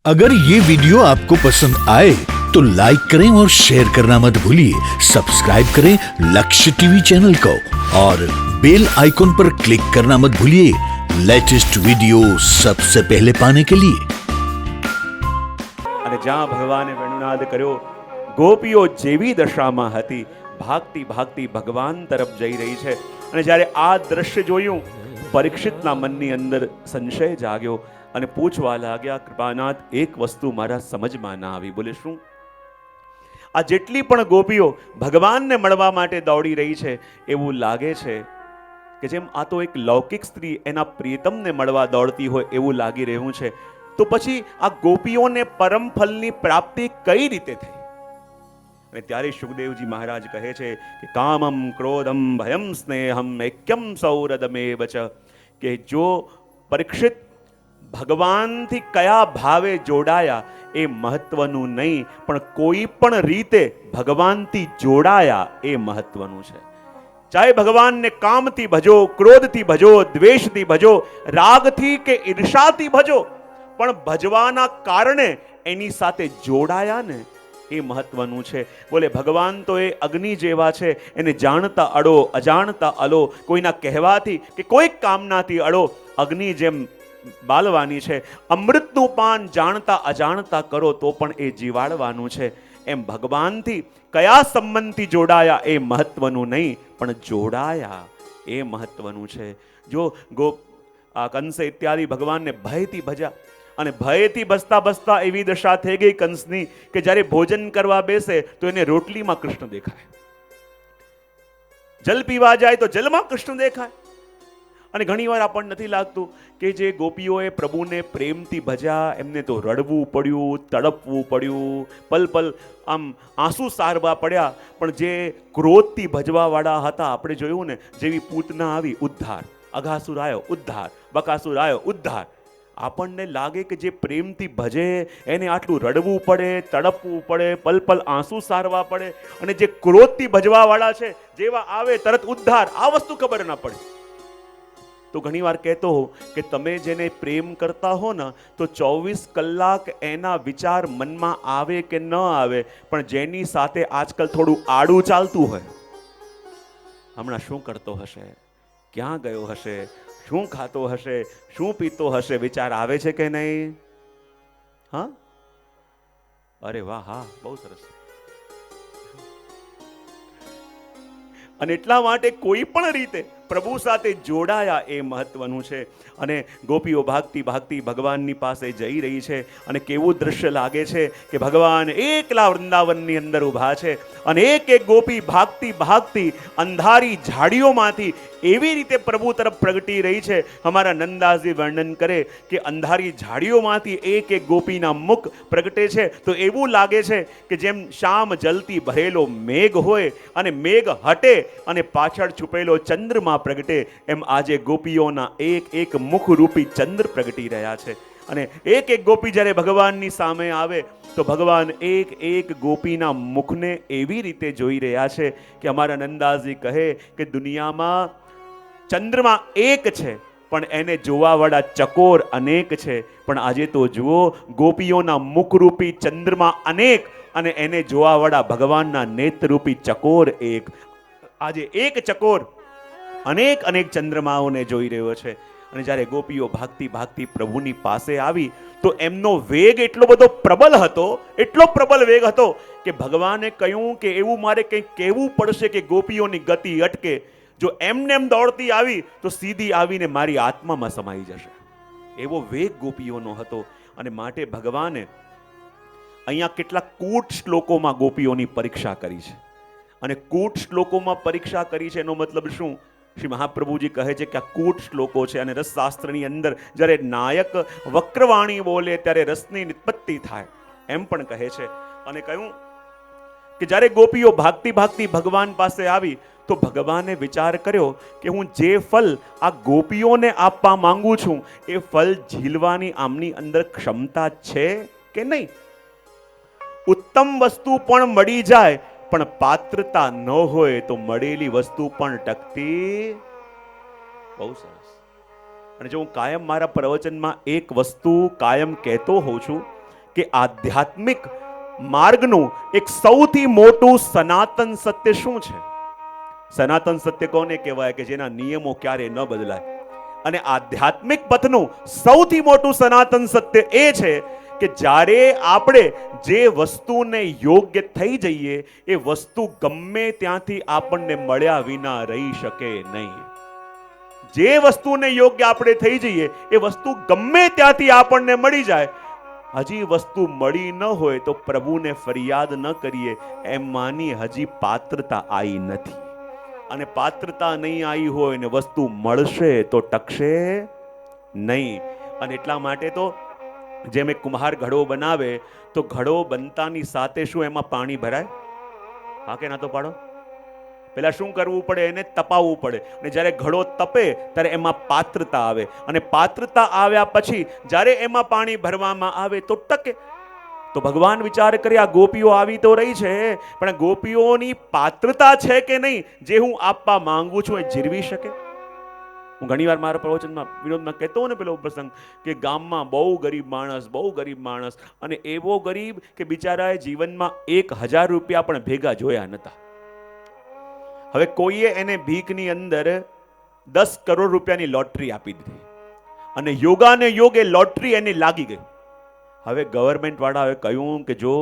अगर ये वीडियो आपको पसंद आए तो लाइक करें और शेयर करना मत भूलिए। सब्सक्राइब करें लक्ष्य टीवी चैनल को और बेल आइकॉन पर क्लिक करना मत भूलिए लेटेस्ट वीडियो सबसे पहले पाने के लिए। અને જ્યાં ભગવાને વેણુનાદ કર્યો, ગોપીઓ જેવી દશામાં હતી, ભાગતી ભાગતી ભગવાન તરફ જઈ રહી છે। અને જ્યારે આ દ્રશ્ય જોયું, પરીક્ષિતના મનની અંદર સંશય જાગ્યો અને પૂછવા લાગ્યા, કૃપાનાથ, એક વસ્તુ મારા સમજમાં ના આવી। બોલે શું? આ જેટલી પણ ગોપીઓ ભગવાનને મળવા માટે દોડી રહી છે, એવું લાગે છે કે જેમ આ તો એક લૌકિક સ્ત્રી એના પ્રિયતમને મળવા દોડતી હોય એવું લાગી રહ્યું છે। તો પછી આ ગોપીઓને પરમ ફલની પ્રાપ્તિ કઈ રીતે થઈ? અને ત્યારે સુખદેવજી મહારાજ કહે છે કે કામમ ક્રોધમ ભયમ સ્નેહમ ऐक्यम સૌરદમેવ ચ, કે જો પરીક્ષિત ભગવાનથી કયા ભાવે જોડાયા એ મહત્વનું નહીં, પણ કોઈ પણ રીતે ભગવાનથી જોડાયા એ મહત્વનું છે। ચાહે ભગવાનને કામથી ભજો, ક્રોધથી ભજો, દ્વેષથી ભજો, રાગથી કે ઈર્ષાથી ભજો, પણ ભજવાના કારણે એની સાથે જોડાયા ને એ મહત્વનું છે। બોલે ભગવાન તો એ અગ્નિ જેવા છે, એને જાણતા અડો, અજાણતા અલો, કોઈના કહેવાથી કે કોઈ કામનાથી અડો, અગ્નિ જેમ બાલવાની છે। અમૃતનું પાન જાણતા અજાણતા કરો તો પણ એ જીવાડવાનું છે। એમ ભગવાનથી કયા સંબંધથી જોડાયા એ મહત્વનું નહીં, પણ જોડાયા એ મહત્વનું છે। જો આ કંસ ઇત્યાદિ ભગવાનને ભયથી ભજ્યા અને ભયથી બસતા બસતા એવી દશા થઈ ગઈ કંસની કે જ્યારે ભોજન કરવા બેસે તો એને રોટલીમાં કૃષ્ણ દેખાય, જલ પીવા જાય તો જલમાં કૃષ્ણ દેખાય। અને ઘણીવાર આપણને નથી લાગતું કે જે ગોપીઓએ પ્રભુને પ્રેમથી ભજ્યા એમને તો રડવું પડ્યું, તડપવું પડ્યું, પલ પલ આમ આંસુ સારવા પડ્યા, પણ જે ક્રોધથી ભજવાવાળા હતા, આપણે જોયું ને, જેવી પૂતના આવી ઉદ્ધાર, અઘાસુર આવ્યો ઉદ્ધાર, બકાસુર આવ્યો ઉદ્ધાર। આપણને લાગે કે જે પ્રેમથી ભજે એને આટલું રડવું પડે, તડપવું પડે, પલ પલ આંસુ સારવા પડે, અને જે ક્રોધથી ભજવાવાળા છે જેવા આવે તરત ઉદ્ધાર, આ વસ્તુ ખબર ના પડે। તો ઘણીવાર કહેતો હો કે તમે જેને પ્રેમ કરતા હો ને તો 24 કલાક એના વિચાર મનમાં આવે કે ન આવે, પણ જેની સાથે આજકાલ થોડું આડું ચાલતું હોય, હમણાં શું કરતો હશે, ક્યાં ગયો હશે, શું ખાતો હશે, શું પીતો હશે, વિચાર આવે છે કે નહીં? હા, અરે વાહ, હા, બહુ સરસ। અને એટલા માટે કોઈ પણ રીતે પ્રભુ સાથે જોડાયા એ મહત્વનું છે। અને ગોપીઓ ભાગતી ભાગતી ભગવાનની પાસે જઈ રહી છે અને કેવું દ્રશ્ય લાગે છે કે ભગવાન એકલા વૃંદાવનની અંદર ઊભા છે અને એક એક ગોપી ભાગતી ભાગતી અંધારી ઝાડીઓમાંથી એવી રીતે પ્રભુ તરફ પ્રગટી રહી છે। અમારા નંદાજી વર્ણન કરે કે અંધારી ઝાડીઓમાંથી એક એક ગોપીના મુખ પ્રગટે છે તો એવું લાગે છે કે જેમ શામ જલથી ભરેલો મેઘ હોય અને મેઘ હટે અને પાછળ છુપેલો ચંદ્રમાં પ્રગટે, એમ આજે ગોપીઓના એક એક મુખરૂપી ચંદ્ર પ્રગટી રહ્યા છે। અને એક એક ગોપી જ્યારે ભગવાનની સામે આવે તો ભગવાન એક એક ગોપીના મુખને એવી રીતે જોઈ રહ્યા છે કે અમારા નંદાજી કહે કે દુનિયામાં ચંદ્રમાં એક છે પણ એને જોવાવાળા ચકોર અનેક છે, પણ આજે તો જુઓ ગોપીઓના મુખરૂપી ચંદ્રમાં અનેક અને એને જોવાવાળા ભગવાનના નેત્રરૂપી ચકોર એક। આજે એક ચકોર અનેક અનેક ચંદ્રમાઓને જોઈ રહ્યો છે। અને જ્યારે ગોપીઓ ભાગતી ભાગતી પ્રભુની પાસે આવી તો એમનો વેગ એટલો બધો પ્રબલ હતો, એટલો પ્રબલ વેગ હતો કે ભગવાને કહ્યું કે એવું મારે કંઈક કહેવું પડશે કે ગોપીઓની ગતિ અટકે। જો એમને એમ દોડતી આવી તો સીધી આવીને મારી આત્મામાં સમાઈ જશે, એવો વેગ ગોપીઓનો હતો। અને માટે ભગવાને અહીંયા કેટલાક કૂટ શ્લોકોમાં ગોપીઓની પરીક્ષા કરી છે। અને કૂટ શ્લોકોમાં પરીક્ષા કરી છે એનો મતલબ શું? શ્રી મહાપ્રભુજી કહે છે કે આ કૂટ શ્લોકો છે અને રસશાસ્ત્રની અંદર જ્યારે નાયક વક્રવાણી બોલે ત્યારે રસની નિત્પત્તિ થાય એમ પણ કહે છે। અને કહ્યું કે જ્યારે ગોપીઓ ભાગતી ભાગતી ભગવાન પાસે આવી તો ભગવાને વિચાર કર્યો કે હું જે ફલ આ ગોપીઓને આપવા માંગુ છું એ ફલ ઝીલવાની આમની અંદર ક્ષમતા છે કે નહીં? ઉત્તમ વસ્તુ પણ મળી જાય પણ પાત્રતા ન હોય તો મળેલી વસ્તુ પણ ટકતી। બહુ સરસ। અને જો હું કાયમ મારા પ્રવચનમાં એક વસ્તુ કાયમ કહેતો હોઉં છું કે આધ્યાત્મિક માર્ગનું એક સૌથી મોટું સનાતન સત્ય શું છે? સનાતન સત્ય કોને કહેવાય? કે જેના નિયમો ક્યારે ન બદલાય. અને આધ્યાત્મિક પથનું સૌથી મોટું સનાતન સત્ય એ છે કે જ્યારે આપણે જે વસ્તુને યોગ્ય થઈ જઈએ એ વસ્તુ ગમે ત્યાંથી આપણને મળ્યા વિના રહી શકે નહીં. જે વસ્તુને યોગ્ય આપણે થઈ જઈએ એ વસ્તુ ગમે ત્યાંથી આપણને મળી જાય. હજી વસ્તુ મળી ન હોય તો પ્રભુને ફરિયાદ ન કરીએ એમ માની હજી પાત્રતા આવી નથી. અને પાત્રતા નહીં આવી હોય ને વસ્તુ મળશે તો ટકશે નહીં. અને એટલા માટે તો જેમ એક કુમ્હાર ઘડો બનાવે તો ઘડો બનતાની સાથે શું એમાં પાણી ભરાય? હા કે ના તો પાડો? પેલા શું કરવું પડે? એને તપાવવું પડે. અને જ્યારે ઘડો તપે ત્યારે એમાં પાત્રતા આવે. અને પાત્રતા આવ્યા પછી જ્યારે એમાં પાણી ભરવામાં આવે તો ટકે. તો ભગવાન વિચાર કરે આ ગોપીઓ આવી તો રહી છે, પણ ગોપીઓની પાત્રતા છે કે નહીં જે હું આપવા માંગુ છું એ જીરવી શકે? હું ઘણીવાર મારા પ્રવચનમાં વિનોદમાં કહેતો ને પેલો પ્રસંગ કે ગામમાં બહુ ગરીબ માણસ અને એવો ગરીબ કે બિચારાએ જીવનમાં 1000 રૂપિયા પણ ભેગા જોયા નતા. હવે કોઈએ એને ભીખની અંદર 10 કરોડ રૂપિયાની લોટરી આપી દીધી અને યોગાને યોગ એ લોટરી એની લાગી ગઈ. હવે ગવર્મેન્ટ વાળાએ કહ્યું કે જો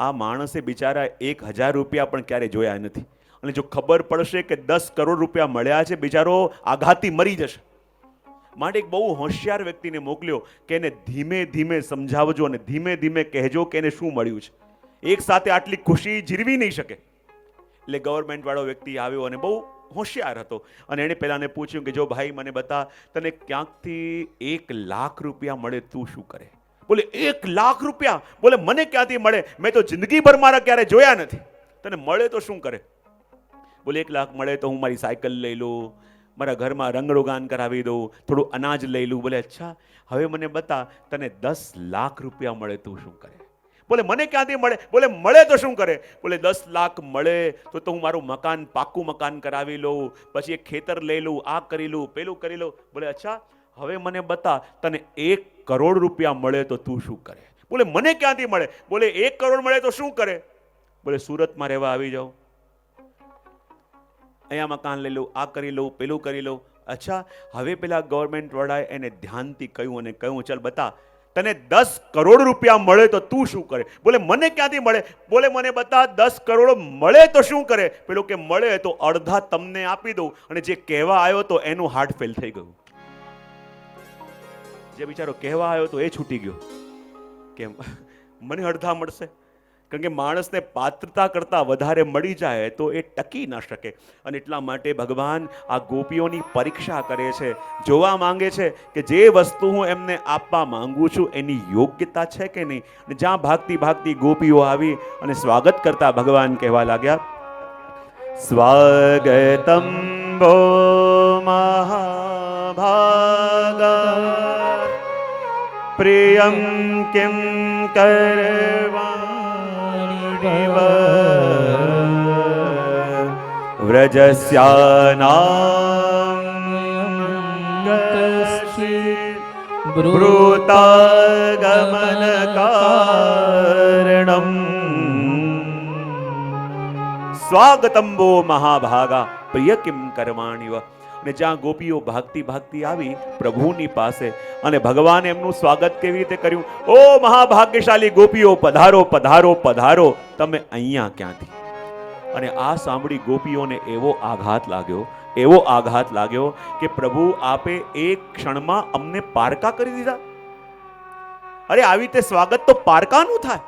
આ માણસે બિચારા 1000 રૂપિયા પણ ક્યારે જોયા નથી અને જો ખબર પડશે કે 10 કરોડ રૂપિયા મળ્યા છે, બિચારો આઘાતી મરી જશે. માટે એક બહુ હોશિયાર વ્યક્તિને મોકલ્યો કે એને ધીમે ધીમે સમજાવજો અને ધીમે ધીમે કહેજો કે એને શું મળ્યું છે. એક સાથે આટલી ખુશી જીરવી નહીં શકે. એટલે ગવર્મેન્ટ વાળો વ્યક્તિ આવ્યો અને બહુ હોશિયાર હતો અને એણે પેલાને પૂછ્યું કે જો ભાઈ મને બતા, તને ક્યાંકથી 1 લાખ રૂપિયા મળે તું શું કરે? બોલે 1 લાખ રૂપિયા? બોલે મને ક્યાંથી મળે? મેં તો જિંદગીભર મારા ક્યારે જોયા નથી. તને મળે તો શું કરે? બોલે 1 લાખ મળે તો હું મારી સાયકલ લઈ લઉં, મારા ઘરમાં રંગરોગાન કરાવી દઉં, થોડું અનાજ લઈ લઉં. બોલે અચ્છા, હવે મને બતા, તને 10 લાખ રૂપિયા મળે તું શું કરે? બોલે મને ક્યાંથી મળે? બોલે મળે તો શું કરે? બોલે 10 લાખ મળે તો હું મારું મકાન, પાક્કું મકાન કરાવી લઉં, પછી એક ખેતર લઈ લઉં, આ કરી લઉં, પેલું કરી લઉં. બોલે અચ્છા, હવે મને બતા, તને 1 કરોડ રૂપિયા મળે તો તું શું કરે? બોલે મને ક્યાંથી મળે? બોલે 1 કરોડ મળે તો શું કરે? બોલે સુરતમાં રહેવા આવી જાઉં, અહીંયા મકાન લઈ લઉં, આ કરી લઉં, પેલું કરી લઉં. અચ્છા, હવે પેલા ગવર્મેન્ટ વાળાએ એને ધ્યાનથી કહ્યું અને કહ્યું ચાલ બતા, તને 10 કરોડ રૂપિયા મળે તો તું શું કરે? બોલે મને ક્યાંથી મળે? બોલે મને બતા, 10 કરોડ મળે તો શું કરે? પેલો કે મળે તો અડધા તમને આપી દઉં. અને જે કહેવા આવ્યો તો એનું હાર્ટ ફેલ થઈ ગયું. જે બિચારો કહેવા આવ્યો તો એ છૂટી ગયો કે મને અડધા મળશે. કારણ કે માણસને પાત્રતા કરતા વધારે મળી જાય તો એ ટકી ન શકે. અને એટલા માટે ભગવાન આ ગોપીઓની પરીક્ષા કરે છે, જોવા માંગે છે કે જે વસ્તુ હું એમને આપવા માંગુ છું એની યોગ્યતા છે કે નહીં. અને જ્યાં ભાગતી ભાગતી ગોપીઓ આવી અને સ્વાગત કરતા ભગવાન કહેવા લાગ્યા, સ્વાગતમ ભો મહાભાગા પ્રિયમ કિમ કરવાણી વ્રજસ્યાનામ બ્રૂતાગમન કારણમ સ્વાગતમ વો મહાભાગા પ્રિય કિમ કરવાણી. અને જ્યાં ગોપીઓ ભાગતી ભાગતી આવી પ્રભુની પાસે અને ભગવાને એમનું સ્વાગત કેવી રીતે કર્યું, ઓ મહાભાગ્યશાળી ગોપીઓ, પધારો પધારો પધારો, તમે અહીંયા ક્યાંથી? અને આ સાંભળી ગોપીઓને એવો આઘાત લાગ્યો કે પ્રભુ આપે એક ક્ષણમાં અમને પારકા કરી દીધા. અરે આવી રીતે સ્વાગત તો પારકાનું થાય.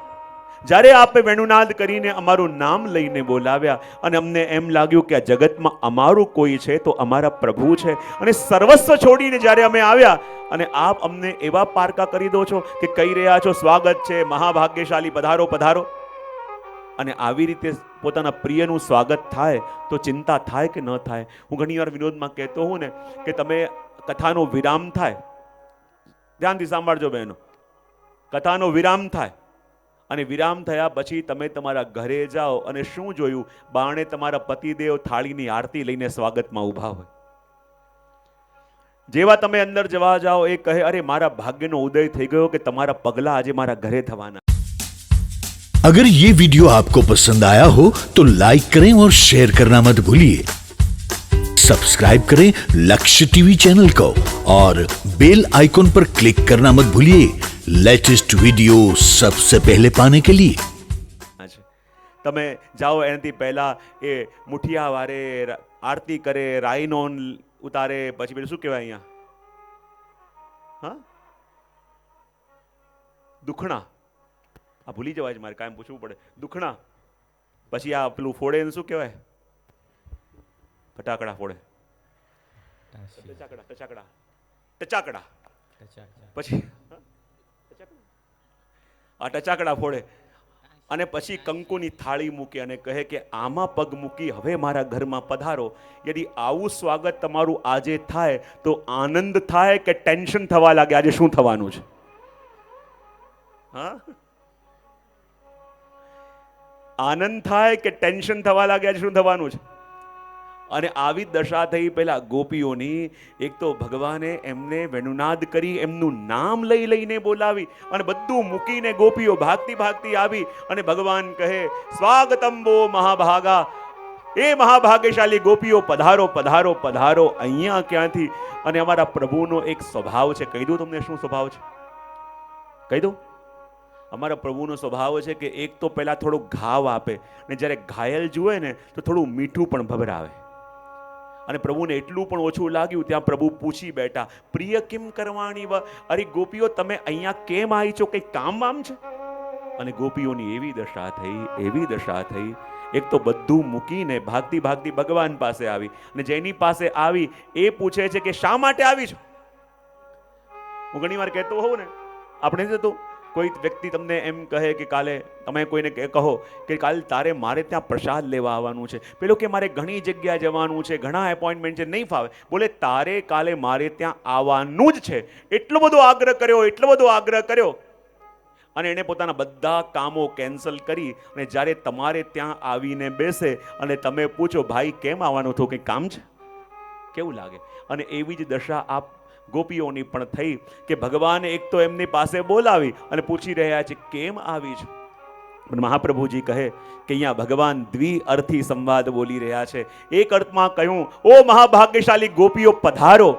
જ્યારે આપે વેણુનાદ કરીને અમારું નામ લઈને બોલાવ્યા અને અમને એમ લાગ્યું કે આ જગતમાં અમારું કોઈ છે તો અમારા પ્રભુ છે, અને સર્વસ્વ છોડીને જ્યારે અમે આવ્યા અને આપ અમને એવા પારકા કરી દો છો કે કહી રહ્યા છો સ્વાગત છે, મહાભાગ્યશાળી, પધારો પધારો. અને આવી રીતે પોતાના પ્રિયનું સ્વાગત થાય તો ચિંતા થાય કે ન થાય? હું ઘણીવાર વિનોદમાં કહેતો હું ને કે તમે કથાનો વિરામ થાય, ધ્યાનથી સાંભળજો બહેનો, કથાનો વિરામ થાય અને વિરામ થયા પછી તમે તમારા ઘરે જાઓ અને શું જોયું? બાણે તમારા પતિદેવ થાળીની આરતી લઈને સ્વાગતમાં ઊભા હોય. જેવા તમે અંદર જવા જાઓ એ કહે, અરે મારા ભાગ્યનો ઉદય થઈ ગયો કે તમારા પગલા આજે મારા ઘરે થવાના. अगर ये वीडियो आपको पसंद आया हो तो लाइक करें और शेयर करना मत भूलिए। सब्सक्राइब करें लक्ष्य टीवी चैनल को और बेल आइकॉन पर क्लिक करना मत भूलिए लेटेस्ट वीडियो सबसे पहले पाने के लिए। તમે જાઓ એનાથી પહેલા એ મુઠિયા વારે આરતી કરે, રાઈનો ઉતારે, પછી પેલું શું કહેવાય અહીંયા, હા, દુખણા, આ ભૂલી જવાય છે મારે, કાયમ પૂછવું પડે, દુખણા, પછી આ પેલું ફોડે એને શું કહેવાય, ફટાકડા ફોડે, ટચાકડા, પછી આ ટચાકડા ફોડે અને પછી કંકુની થાળી મૂકે અને કહે કે આમાં પગ મૂકી હવે મારા ઘરમાં પધારો. યદિ આવું સ્વાગત તમારું આજે થાય તો આનંદ થાય કે ટેન્શન થવા લાગે, આજે શું થવાનું છે? હા, આનંદ થાય કે ટેન્શન થવા લાગે, આજે શું થવાનું છે? અને આવી દશા થઈ પેલા ગોપીઓની. એક તો ભગવાને એમને વેણુનાદ કરી, એમનું નામ લઈ લઈને બોલાવી અને બધું મૂકીને ગોપીઓ ભાગતી ભાગતી આવી અને ભગવાન કહે સ્વાગતમ વો મહાભાગા, એ મહાભાગ્યશાળી ગોપીઓ પધારો પધારો પધારો. અહીંયા ક્યાંથી? અને અમારા પ્રભુનો એક સ્વભાવ છે, કહી દઉં તમને શું સ્વભાવ છે? કહી દઉં. અમારા પ્રભુનો સ્વભાવ છે કે એક તો પહેલા થોડો ઘાવ આપે ને જ્યારે ઘાયલ જુએ ને તો થોડું મીઠું પણ ભભરાવે. અને પ્રભુને એટલું પણ ઓછું લાગ્યું ત્યાં પ્રભુ પૂછી બેઠા પ્રિય કેમ કરવાની? અરે ગોપીઓ તમે અહીંયા કેમ આવી છો? કંઈ કામ વામ છે? અને ગોપીઓની એવી દશા થઈ, એવી દશા થઈ. એક તો બધું મૂકીને ભાગતી ભાગતી ભગવાન પાસે આવી અને જેની પાસે આવી એ પૂછે છે કે શા માટે આવી છો? હું ઘણી વાર કહેતો હોઉં ને, આપણે જતું કોઈ વ્યક્તિ તમને એમ કહે કે કાલે તમે કોઈને કહો કે કાલે તારે મારે ત્યાં પ્રસાદ લેવા આવવાનું છે, પેલો કે મારે ઘણી જગ્યાએ જવાનું છે, ઘણા એપોઇન્ટમેન્ટ છે, નહીં ફાવે. બોલે તારે કાલે મારે ત્યાં આવવાનું જ છે. એટલો બધો આગ્રહ કર્યો, એટલો બધો આગ્રહ કર્યો અને એણે પોતાના બધા કામો કેન્સલ કરી અને જ્યારે તમારે ત્યાં આવીને બેસે અને તમે પૂછો ભાઈ કેમ આવવાનું હતું, કંઈ કામ છે? કેવું લાગે? અને એવી જ દશા આપ ગોપીઓની પણ થઈ કે ભગવાન એક તો એમની પાસે બોલાવી અને પૂછી રહ્યા છે કેમ આવી છે. પણ મહાપ્રભુજી કહે કે અહીંયા ભગવાન દ્વિઅર્થી સંવાદ બોલી રહ્યા છે. એક અર્થમાં કહ્યું ઓ મહાભાગ્યશાળી ગોપીઓ પધારો,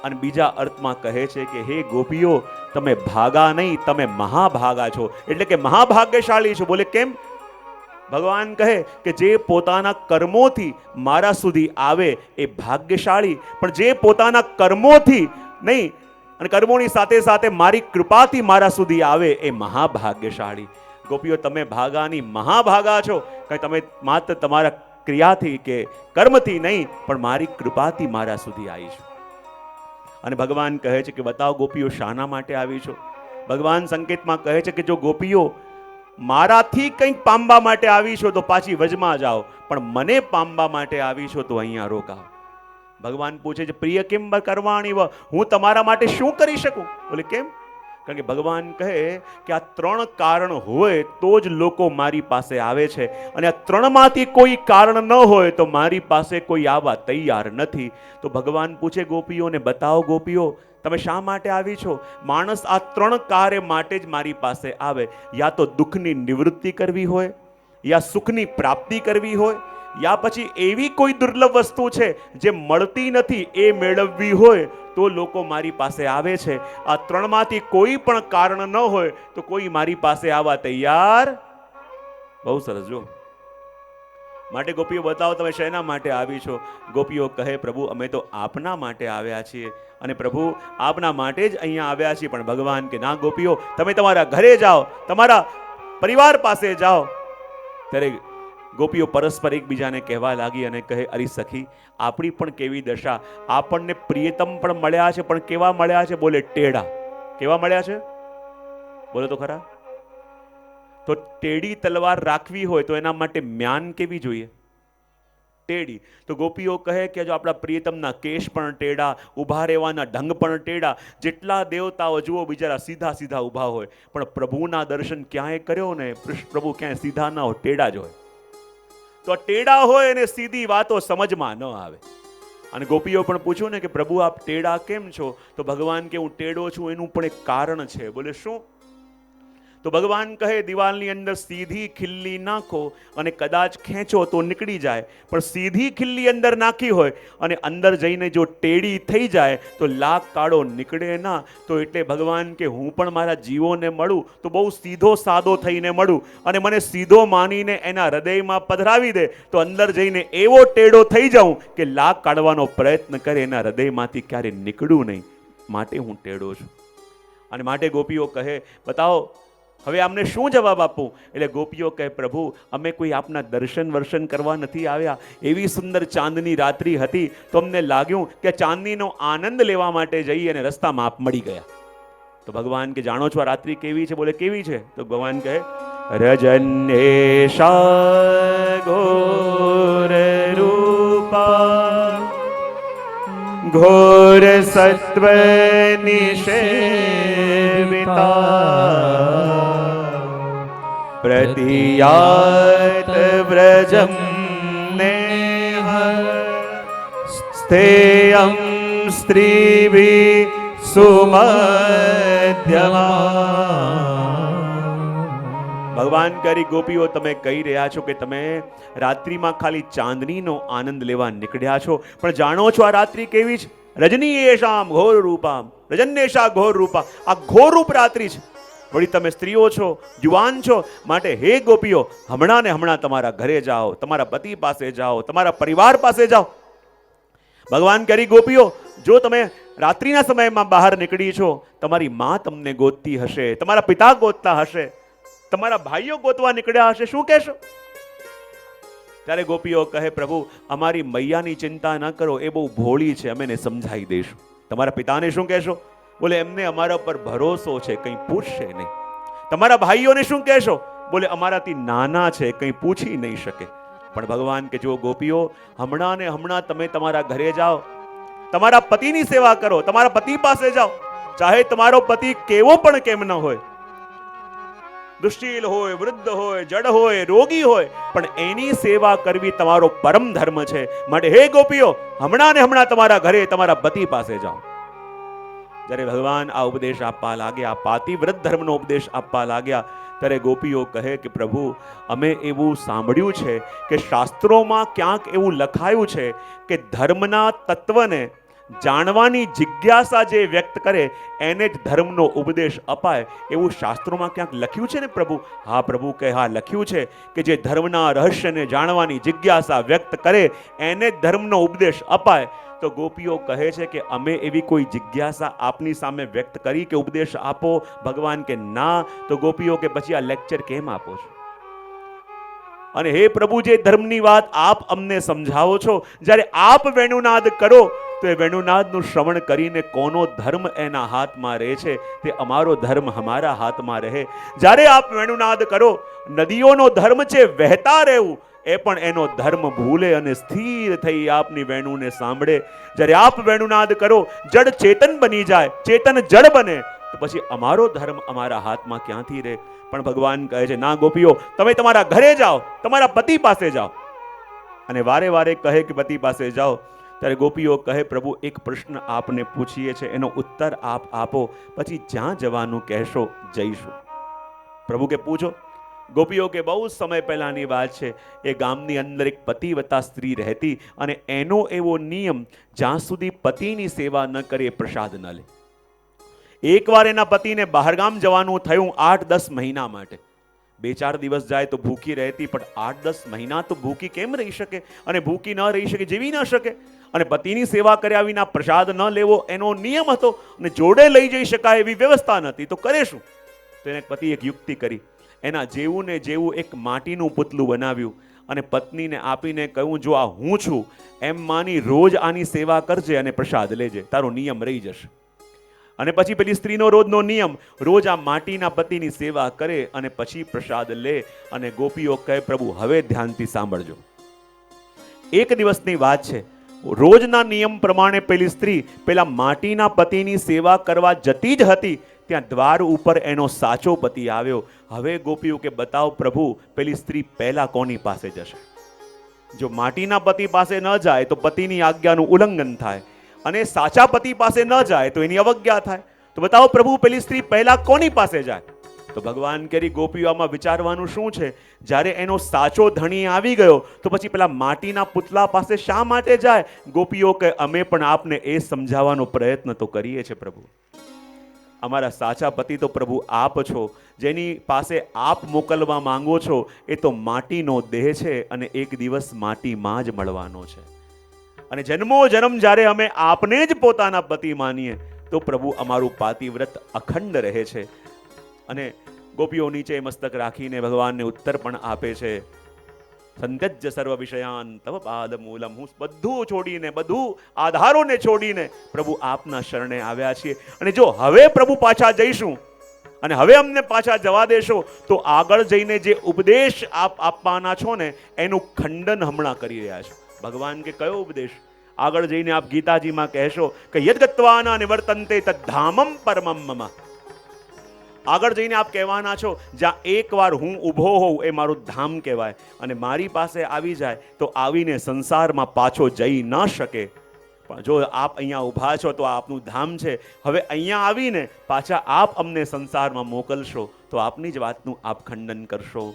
અને બીજા અર્થમાં કહે છે કે હે ગોપીઓ તમે ભાગા નહીં, તમે મહાભાગા છો, એટલે કે મહાભાગ્યશાળી છો. બોલે કેમ? ભગવાન કહે કે જે પોતાના કર્મોથી મારા સુધી આવે એ ભાગ્યશાળી, પણ જે પોતાના કર્મોથી નહીં અને કર્મોની સાથે સાથે મારી કૃપાથી મારા સુધી આવે એ મહાભાગ્યશાળી. ગોપીઓ તમે ભાગાની મહાભાગા છો, કે તમે માત્ર તમારા ક્રિયાથી કે કર્મથી નહીં પણ મારી કૃપાથી મારા સુધી આવી છો. અને ભગવાન કહે છે કે બતાવો ગોપીઓ શાના માટે આવી છો? ભગવાન સંકેતમાં કહે છે કે જો ગોપીઓ મારાથી કંઈક પામવા માટે આવી છો તો પાછી વજમાં જાઓ, પણ મને પામવા માટે આવી છો તો અહીંયા રોકાઓ. ભગવાન પૂછે છે પ્રિય કેમ કરવાની? હું તમારા માટે શું કરી શકું? બોલે કેમ? કારણ કે ભગવાન કહે કે આ ત્રણ કારણ હોય તો જ લોકો મારી પાસે આવે છે, અને આ ત્રણમાંથી કોઈ કારણ ન હોય તો મારી પાસે કોઈ આવવા તૈયાર નથી. તો ભગવાન પૂછે ગોપીઓને બતાવો ગોપીઓ તમે શા માટે આવી છો? માણસ આ ત્રણ કાર્ય માટે જ મારી પાસે આવે. યા તો દુઃખની નિવૃત્તિ કરવી હોય, યા સુખની પ્રાપ્તિ કરવી હોય, યા પછી એવી કોઈ દુર્લભ વસ્તુ છે જે મળતી નથી એ મેળવવી હોય તો લોકો મારી પાસે આવે છે. આ ત્રણમાંથી કોઈ પણ કારણ ન હોય તો કોઈ મારી પાસે આવવા તૈયાર. બહુ સરસ. જો માટે ગોપીઓ બતાવો તમે શેના માટે આવી છો? ગોપીઓ કહે પ્રભુ અમે તો આપના માટે આવ્યા છીએ, અને પ્રભુ આપના માટે જ અહીંયા આવ્યા છીએ. પણ ભગવાન કે ના ગોપીઓ તમે તમારા ઘરે જાઓ, તમારા પરિવાર પાસે જાઓ. ત્યારે ગોપીઓ પરસ્પર એકબીજાને કહેવા લાગી અને કહે અરે સખી આપણી પણ કેવી દશા, આપણને પ્રિયતમ પણ મળ્યા છે, પણ કેવા મળ્યા છે? બોલે ટેડા. કેવા મળ્યા છે? બોલો તો ખરા. તો ટેડી તલવાર રાખવી હોય તો એના માટે મ્યાન કેવી જોઈએ? ટેડી. તો ગોપીઓ કહે કે જો આપણા પ્રિયતમના કેશ પણ ટેડા, ઊભા રહેવાના ઢંગ પણ ટેડા. જેટલા દેવતાઓ જુઓ બિચારા સીધા સીધા ઊભા હોય, પણ પ્રભુના દર્શન ક્યાંય કર્યો ને પ્રભુ ક્યાંય સીધા ના હોય, ટેડા જ હોય. તો ટેડા હોય અને સીધી વાતો સમજમાં ન આવે. અને ગોપીઓ પણ પૂછ્યું ને કે પ્રભુ આપ ટેડા કેમ છો? તો ભગવાન કે હું ટેડો છું એનું પણ એક કારણ છે. બોલે શું? તો ભગવાન કહે દિવાલની અંદર સીધી ખિલ્લી નાખો અને કદાચ ખેંચો તો નીકળી જાય, પણ સીધી ખિલ્લી અંદર નાખી હોય અને અંદર જઈને જો ટેડી થઈ જાય તો લાખ કાળો નીકળે ના. તો એટલે ભગવાન કે હું પણ મારા જીવોને મળું તો બહુ સીધો સાદો થઈને મળું અને મને સીધો માનીને એના હૃદયમાં પધરાવી દે તો અંદર જઈને એવો ટેડો થઈ જાઉં કે લાખ કાઢવાનો પ્રયત્ન કરે એના હૃદયમાંથી ક્યારે નીકળું નહીં. માટે હું ટેડો છું. અને માટે ગોપીઓ કહે બતાવો હવે આમને શું જવાબ આપું? એટલે ગોપીઓ કહે પ્રભુ અમે કોઈ આપના દર્શન વર્શન કરવા નથી આવ્યા. એવી સુંદર ચાંદની રાત્રિ હતી તો અમને લાગ્યું કે ચાંદનીનો આનંદ લેવા માટે જઈએ અને રસ્તામાં આપ મળી ગયા. તો ભગવાન કે જાણો છો આ રાત્રિ કેવી છે? બોલે કેવી છે? તો ભગવાન કહે રજન્યેશા ઘોર રૂપા ઘોર સત્વ નિષેવિતા પ્રતિયાત વ્રજમ નેહ સ્થેયમ સ્ત્રીભિ સુમધ્યમા. ભગવાન કરી ગોપીઓ તમે કહી રહ્યા છો કે તમે રાત્રિમાં ખાલી ચાંદનીનો આનંદ લેવા નીકળ્યા છો, પણ જાણો છો આ રાત્રિ કેવી છે? રજનીયેશામ ઘોર રૂપામ રજન્યેશા ઘોર રૂપા. આ ઘોર રૂપ રાત્રિ છે. વળી તમે સ્ત્રીઓ છો, જુવાન છો, માટે હે ગોપીઓ હમણાં ને હમણાં તમારા ઘરે જાઓ, તમારા પતિ પાસે જાઓ, તમારા પરિવાર પાસે જાઓ. ભગવાન કરી ગોપીઓ જો તમે રાત્રિના સમયમાં બહાર નીકળી છો, તમારી માં તમને ગોતતી હશે, તમારા પિતા ગોતતા હશે, તમારા ભાઈઓ ગોતવા નીકળ્યા હશે, શું કહેશો? ત્યારે ગોપીઓ કહે પ્રભુ અમારી મૈયાની ચિંતા ન કરો, એ બહુ ભોળી છે, અમે એને સમજાવી દઈશું. તમારા પિતાને શું કહેશો? બોલે એમને અમારા પર ભરોસો છે, કંઈ પૂછશે નહીં. તમારા ભાઈઓને શું કહેશો? બોલે અમારાથી નાના છે, કંઈ પૂછી નહીં શકે. પણ ભગવાન કે જો ગોપીઓ હમણાં ને હમણાં તમે તમારા ઘરે જાઓ, તમારા પતિની સેવા કરો, તમારા પતિ પાસે જાઓ, ચાહે તમારો પતિ કેવો પણ કેમ ન હોય, દુશ્શીલ હોય, વૃદ્ધ હોય, જડ હોય, રોગી હોય, પણ એની સેવા કરવી તમારો પરમ ધર્મ છે. માટે હે ગોપીઓ હમણાં ને હમણાં તમારા ઘરે તમારા પતિ પાસે જાઓ. જ્યારે ભગવાન આ ઉપદેશ આપવા લાગ્યા, પાતિવ્રત ધર્મનો ઉપદેશ આપવા લાગ્યા, ત્યારે ગોપીઓ કહે કે પ્રભુ અમે એવું સાંભળ્યું છે કે શાસ્ત્રોમાં ક્યાંક એવું લખાયું છે કે ધર્મના તત્વને જાણવાની જિજ્ઞાસા જે વ્યક્ત કરે એને જ ધર્મનો ઉપદેશ અપાય, એવું શાસ્ત્રોમાં ક્યાંક લખ્યું છે ને પ્રભુ? હા પ્રભુ કહે હા લખ્યું છે કે જે ધર્મના રહસ્યને જાણવાની જિજ્ઞાસા વ્યક્ત કરે એને જ ધર્મનો ઉપદેશ અપાય. તો ગોપીઓ કહે છે કે અમે એવી કોઈ જિજ્ઞાસા આપની સામે વ્યક્ત કરી કે ઉપદેશ આપો? ભગવાન કે ના. તો ગોપીઓ કે પછી આ લેક્ચર કેમ આપો છો? અને હે પ્રભુ જે ધર્મની વાત આપ અમને સમજાવો છો, જ્યારે આપ વેણુનાદ કરો તો એ વેણુનાદનું શ્રવણ કરીને કોનો ધર્મ એના હાથમાં રહે છે તે અમારો ધર્મ અમારા હાથમાં રહે. જ્યારે આપ વેણુનાદ કરો, નદીઓનો ધર્મ છે વહેતા રહેવું, એ પણ એનો ધર્મ ભૂલે અને સ્થિર થઈ આપની વેણુને સાંભળે. જ્યારે આપ વેણુનાદ કરો જડ ચેતન બની જાય, ચેતન જડ બને, તો પછી અમારો ધર્મ અમારા હાથમાં ક્યાંથી રહે? પણ ભગવાન કહે છે ના ગોપીઓ તમે તમારા ઘરે જાઓ, તમારા પતિ પાસે જાઓ. અને વારે વારે કહે કે પતિ પાસે જાઓ. ત્યારે ગોપીઓ કહે પ્રભુ એક પ્રશ્ન આપને પૂછીએ છે, એનો ઉત્તર આપ આપો, પછી જ્યાં જવાનું કહેશો જઈશું. પ્રભુ કે પૂછો. ગોપીઓ કે બહુ સમય પહેલાની વાત છે, એ ગામની અંદર એક પતિવતા સ્ત્રી રહેતી અને એનો એવો નિયમ જ્યાં સુધી પતિની સેવા ન કરે પ્રસાદ ન લે. એકવાર એના પતિને બહારગામ જવાનું થયું 8-10 મહિના માટે. 2-4 દિવસ જાય તો ભૂખી રહેતી, પણ 8-10 મહિના તો ભૂખી કેમ રહી શકે? અને ભૂખી ન રહી શકે, જીવી ન શકે. અને પતિની સેવા કર્યા વિના પ્રસાદ ન લેવો એનો નિયમ હતો અને જોડે લઈ જઈ શકાય એવી વ્યવસ્થા નથી. તો કરે શું? તો એને પતિ એક યુક્તિ કરી. એના જેવું ને જેવું એક માટીનું પુતલું બનાવ્યું અને પત્નીને આપીને કહ્યું જો આ હું છું એમ માની રોજ આની સેવા કરજે અને પ્રસાદ લેજે, તારો નિયમ રહી જશે. અને પછી પેલી સ્ત્રીનો રોજનો નિયમ, રોજ આ માટીના પતિની સેવા કરે અને પછી પ્રસાદ લે. અને ગોપીઓ કહે પ્રભુ હવે ધ્યાનથી સાંભળજો. એક દિવસની વાત છે, રોજના નિયમ પ્રમાણે પેલી સ્ત્રી પેલા માટીના પતિની સેવા કરવા જતી જ હતી, ત્યાં દ્વાર ઉપર એનો સાચો પતિ આવ્યો. હવે ગોપીઓ કે બતાવ પ્રભુ પેલી સ્ત્રી પહેલા કોની પાસે જશે? જો માટીના પતિ પાસે ન જાય તો પતિની આજ્ઞાનું ઉલ્લંઘન થાય, અને સાચા પતિ પાસે ન જાય તો એની અવજ્ઞા થાય. તો બતાવો પ્રભુ પેલી સ્ત્રી પહેલા કોની પાસે જાય? તો ભગવાન કરી ગોપીઓ આમાં વિચારવાનું શું છે? જ્યારે એનો સાચો ધણી આવી ગયો તો પછી પેલા માટીના પુતલા પાસે શા માટે જાય? ગોપીઓ કે અમે પણ આપને એ સમજાવવાનો પ્રયત્ન તો કરીએ છીએ પ્રભુ. અમારા સાચા પતિ તો પ્રભુ આપ છો. જેની પાસે આપ મોકલવા માંગો છો એ તો માટીનો દેહ છે અને એક દિવસ માટીમાં જ મળવાનો છે. અને જન્મો જન્મ જ્યારે અમે આપને જ પોતાના પતિ માનીએ તો પ્રભુ અમારું પાતિવ્રત અખંડ રહે છે. અને ગોપીઓ નીચે મસ્તક રાખીને ભગવાનને ઉત્તર પણ આપે છે. સંત્યજ્ય સર્વ વિષયાન તવ પાદ મૂલમ. હું બધું છોડીને, બધું આધારોને છોડીને પ્રભુ આપના શરણે આવ્યા છીએ. અને જો હવે પ્રભુ પાછા જઈશું અને હવે અમને પાછા જવા દેશો તો આગળ જઈને જે ઉપદેશ આપ આપવાના છો ને એનું ખંડન હમણાં કરી રહ્યા છો. ભગવાન કે કયો ઉપદેશ? આગળ જઈને આપ ગીતાજીમાં કહેશો કે યદ્ગત્વાના નિવર્તન્તે તદ્ધામમ પરમમ મમ. આગળ જઈને આપ કહેવાના છો જ્યાં એકવાર હું ઊભો હોઉં એ મારું ધામ કહેવાય અને મારી પાસે આવી જાય તો આવીને સંસારમાં પાછો જઈ ન શકે. પણ જો આપ અહીંયા ઊભા છો તો આપનું ધામ છે. હવે અહીંયા આવીને પાછા આપ અમને સંસારમાં મોકલશો તો આપની જ વાતનું આપ ખંડન કરશો.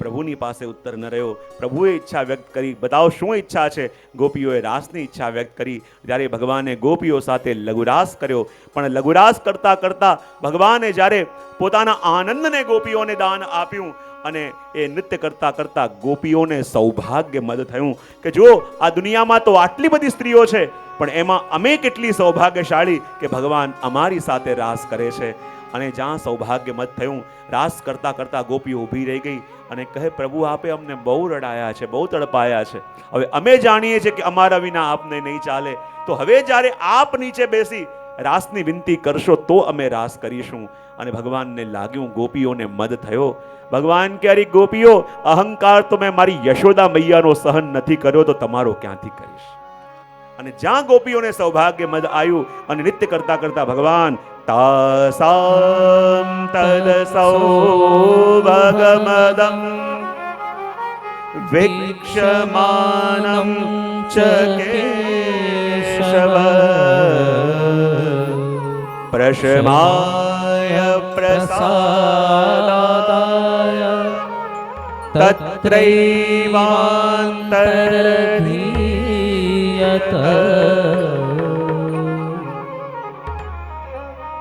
પ્રભુની પાસે ઉત્તર ન રહ્યો. પ્રભુએ ઈચ્છા વ્યક્ત કરી. બતાવો શું ઈચ્છા છે? ગોપીઓએ રાસની ઈચ્છા વ્યક્ત કરી. જ્યારે ભગવાને ગોપીઓ સાથે લઘુરાસ કર્યો. પણ લઘુરાસ કરતા કરતા ભગવાને જ્યારે પોતાના આનંદને ગોપીઓને દાન આપ્યું અને એ નૃત્ય કરતા કરતા ગોપીઓને સૌભાગ્ય મદ થયું કે જો આ દુનિયામાં તો આટલી બધી સ્ત્રીઓ છે પણ એમાં અમે કેટલી સૌભાગ્યશાળી કે ભગવાન અમારી સાથે રાસ કરે છે. અને જ્યાં સૌભાગ્ય મત થયું, રાસ કરતા કરતા ગોપીઓ ઊભી રહી ગઈ અને કહે પ્રભુ આપે અમને બહુ રડાયા છે, બહુ તડપાયા છે. હવે અમે જાણીએ છીએ કે અમારા વિના આપને નહીં ચાલે. તો હવે જ્યારે આપ નીચે બેસી રાસની વિનંતી કરશો તો અમે રાસ કરીશું. અને ભગવાનને લાગ્યું ગોપીઓને મદ થયો. ભગવાન કે અરે ગોપીઓ, અહંકાર તો મેં મારી યશોદા મૈયાનો સહન નથી કર્યો તો તમારો ક્યાંથી કરીશ? અને જ્યાં ગોપીઓને સૌભાગ્ય મદ આવ્યું અને નૃત્ય કરતા કરતા ભગવાન તાસામ તદ સૌભાગમદમ વિક્ષમાનમ ચ કેશવ પ્રશમાય પ્રસાદાય તત્રૈવાંતરધીયત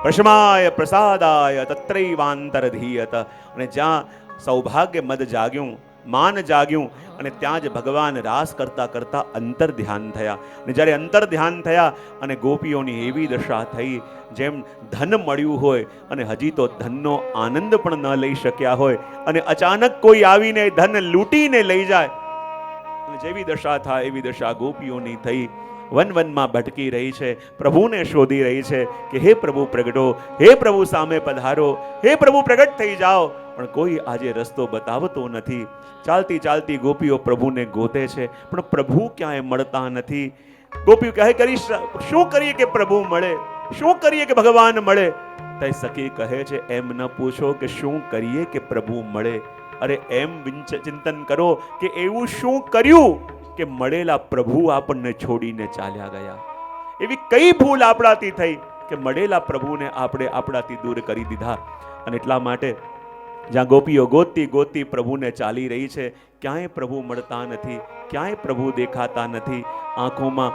પ્રશમાય પ્રસાદાય તત્રૈવાંતરધીયત. અને જ્યાં સૌભાગ્ય મદ જાગ્યું, માન જાગ્યું અને ત્યાં જ ભગવાન રાસ કરતા કરતા અંતર ધ્યાન થયા. અને જ્યારે અંતર ધ્યાન થયા અને ગોપીઓની એવી દશા થઈ જેમ ધન મળ્યું હોય અને હજી તો ધનનો આનંદ પણ ન લઈ શક્યા હોય અને અચાનક કોઈ આવીને ધન લૂંટીને લઈ જાય, જેવી દશા થાય એવી દશા ગોપીઓની થઈ. વન વનમાં ભટકી રહી છે, પ્રભુને શોધી રહી છે કે હે પ્રભુ પ્રગટો, હે પ્રભુ સામે પધારો, હે પ્રભુ પ્રગટ થઈ જાઓ. પણ કોઈ આજે રસ્તો બતાવતો નથી. ચાલતી ચાલતી ગોપીઓ પ્રભુને ગોતે છે પણ પ્રભુ ક્યાંય મળતા નથી. ગોપીઓ કહે કરીશ શું કરીએ કે પ્રભુ મળે, શું કરીએ કે ભગવાન મળે? તઈ સખી કહે છે એમ ન પૂછો કે શું કરીએ કે પ્રભુ મળે. અરે એમ ચિંતન કરો કે એવું શું કર્યું કે મળેલા પ્રભુ આપણને છોડીને ચાલ્યા ગયા? એવી કઈ ભૂલ આપણાથી થઈ કે મળેલા પ્રભુને આપણે આપણાથી દૂર કરી દીધા? અને એટલા માટે જ્યાં ગોપીઓ ગોતતી ગોતતી પ્રભુને ચાલી રહી છે, ક્યાંય પ્રભુ મળતા નથી, ક્યાંય પ્રભુ દેખાતા નથી. આંખોમાં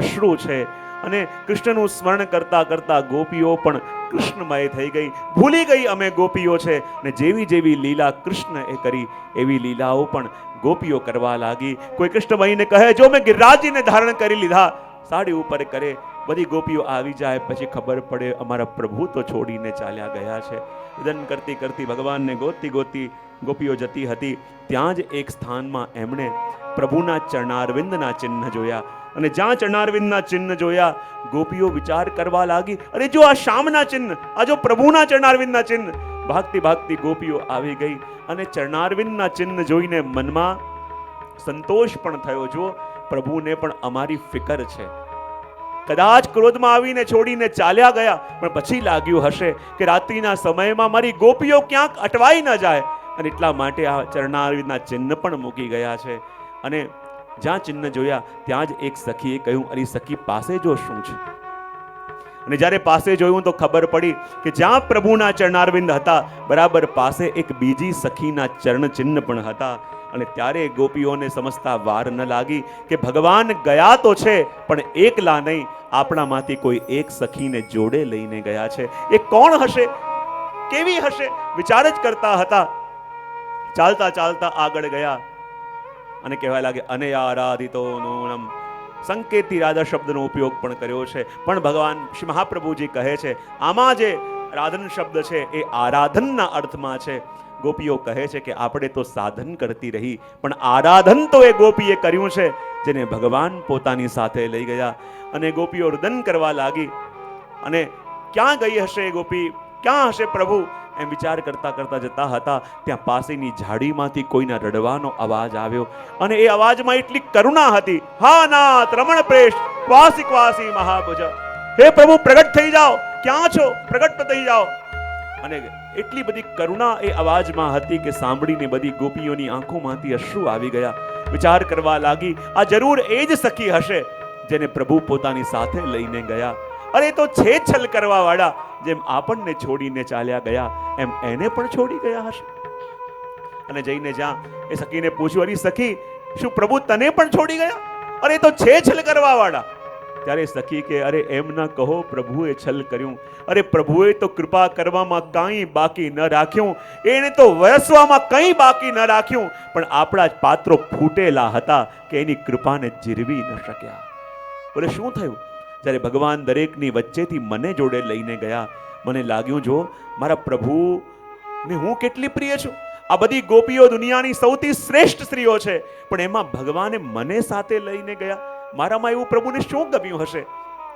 અશ્રુ છે અને કૃષ્ણનું સ્મરણ કરતા કરતા ગોપીઓ પણ કૃષ્ણમય થઈ ગઈ, ભૂલી ગઈ અમે ગોપીઓ છે. અને જેવી જેવી લીલા કૃષ્ણ એ કરી એવી લીલાઓ પણ ગોપીઓ કરવા લાગી. કોઈ કૃષ્ણમયને કહે જો મેં ગિરિરાજજીને ધારણ કરી લીધા, સાડી ઉપર કરે, બધી ગોપીઓ આવી જાય પછી ખબર પડે અમારા પ્રભુ તો છોડીને ચાલ્યા ગયા છે. વિદન કરતી કરતી ભગવાનને ગોતતી ગોતતી ગોપીઓ જતી હતી. ત્યાં જ એક સ્થાનમાં એમણે પ્રભુના ચરણારવિંદના ચિહ્ન જોયા અને જ્યાં ચરણારવિંદના ચિહ્ન જોયા ગોપીઓ વિચાર કરવા લાગી, અરે જો આ શ્યામના ચિહ્ન, આ જો પ્રભુના ચરણારવિંદના ચિહ્ન. ભાગતી ભાગતી ગોપીઓ આવી ગઈ અને ચરણારવિંદના ચિહ્ન જોઈને મનમાં સંતોષ પણ થયો. જો પ્રભુને પણ અમારી ફિકર છે. કદાચ ક્રોધમાં આવીને છોડીને ચાલ્યા ગયા પણ પછી લાગ્યું હશે કે રાત્રિના સમયમાં મારી ગોપીઓ ક્યાંક અટવાઈ ન જાય અને એટલા માટે આ ચરણારવિંદના ચિહ્ન પણ મૂકી ગયા છે. અને જ્યાં ચિહ્ન જોયા ત્યાં જ એક સખીએ કહ્યું અરે સખી પાસે જો શું છે? અને જ્યારે પાસે જોયું તો ખબર પડી કે જ્યાં પ્રભુના ચરણારવિંદ હતા બરાબર પાસે એક બીજી સખીના ચરણ ચિહ્ન પણ હતા. અને ત્યારે ગોપીઓને સમજતા વાર ન લાગી કે ભગવાન ગયા તો છે પણ એકલા નહીં, આપણામાંથી કોઈ એક સખીને જોડે લઈને ગયા છે. એ કોણ હશે, કેવી હશે, વિચાર જ કરતા હતા. ચાલતા ચાલતા આગળ ગયા અને કહેવા લાગે અને આરાધિતો નૂનમ. સંકેતી રાધા શબ્દનો ઉપયોગ પણ કર્યો છે, પણ ભગવાન શ્રી મહાપ્રભુજી કહે છે આમાં જે રાધન શબ્દ છે એ આરાધનના અર્થમાં છે. ગોપીઓ કહે છે કે આપણે તો સાધન કરતી રહી, પણ આરાધન તો એ ગોપીએ કર્યું છે જેને ભગવાન પોતાની સાથે લઈ ગયા. અને ગોપીઓ રુદન કરવા લાગી અને ક્યાં ગઈ હશે ગોપી, ક્યાં હશે પ્રભુ, એમ વિચાર કરતા કરતા જતા હતા. ત્યાં પાસેની ઝાડીમાંથી કોઈના રડવાનો અવાજ આવ્યો અને એ અવાજમાં એટલી કરુણા હતી. હા નાથ રમણ પ્રેષ ક્વાસી ક્વાસી મહાભુજ, હે પ્રભુ પ્રગટ થઈ જાઓ, ક્યાં છો, પ્રગટ થઈ જાઓ. અને એટલી બધી કરુણા એ અવાજમાં હતી કે સાંભળીને બધી ગોપીઓની આંખોમાંથી અશ્રુ આવી ગયા. વિચાર કરવા લાગી આ જરૂર એ જ સખી હશે જેને પ્રભુ પોતાની સાથે લઈને ગયા. અરે તો છે છલ કરવા વાળા, જેમ આપણને છોડીને ચાલ્યા ગયા એમ એને પણ છોડી ગયા હશે. અને જઈને જ્યાં એ સખીને પૂછ્યું, અરે સખી શું પ્રભુ તને પણ છોડી ગયા? અરે તો છે છલ કરવા વાળા. ત્યારે સખી કે અરે એમ ન કહો, પ્રભુએ છલ કર્યું. અરે પ્રભુએ તો કૃપા કરવામાં કંઈ બાકી ન રાખ્યું, એને તો વરસવામાં કંઈ બાકી ન રાખ્યું, પણ આપણા જ પાત્રો ફૂટેલા હતા કે એની કૃપાને જીરવી ન શક્યા. બોલે શું થયું? જ્યારે ભગવાન દરેકની વચ્ચેથી મને જોડે લઈને ગયા, મને લાગ્યું જો મારા પ્રભુને હું કેટલી પ્રિય છું. આ બધી ગોપીઓ દુનિયાની સૌથી શ્રેષ્ઠ સ્ત્રીઓ છે, પણ એમાં ભગવાને મને સાથે લઈને ગયા. મારામાં એવું પ્રભુને શું ગમ્યું હશે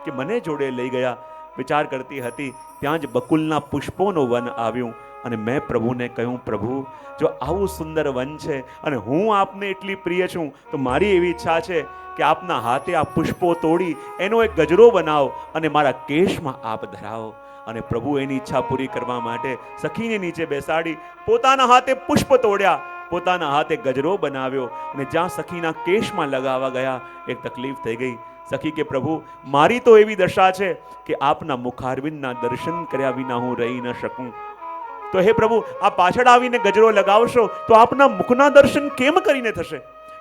કે મને જોડે લઈ ગયા. વિચાર કરતી હતી ત્યાં જ બકુલના પુષ્પોનું વન આવ્યું અને મેં પ્રભુને કહ્યું, પ્રભુ જો આવું સુંદર વન છે અને હું આપને એટલી પ્રિય છું તો મારી એવી ઈચ્છા છે કે આપના હાથે આ પુષ્પો તોડી એનો એક ગજરો બનાવો અને મારા કેશમાં આપ ધરાવો. અને પ્રભુ એની ઈચ્છા પૂરી કરવા માટે સખીને નીચે બેસાડી પોતાના હાથે પુષ્પ તોડ્યા, પોતાના હાથે ગજરો બનાવ્યો અને જ્યાં સખીના કેશમાં લગાવવા ગયા એક તકલીફ થઈ ગઈ. સખી કે પ્રભુ મારી તો એવી દશા છે કે આપના મુખારવિંદના દર્શન કર્યા વિના હું રહી ન શકું. તો હે પ્રભુ આ પાછળ આવીને ગજરો લગાવશો તો આપના મુખના દર્શન કેમ કરીને થશે?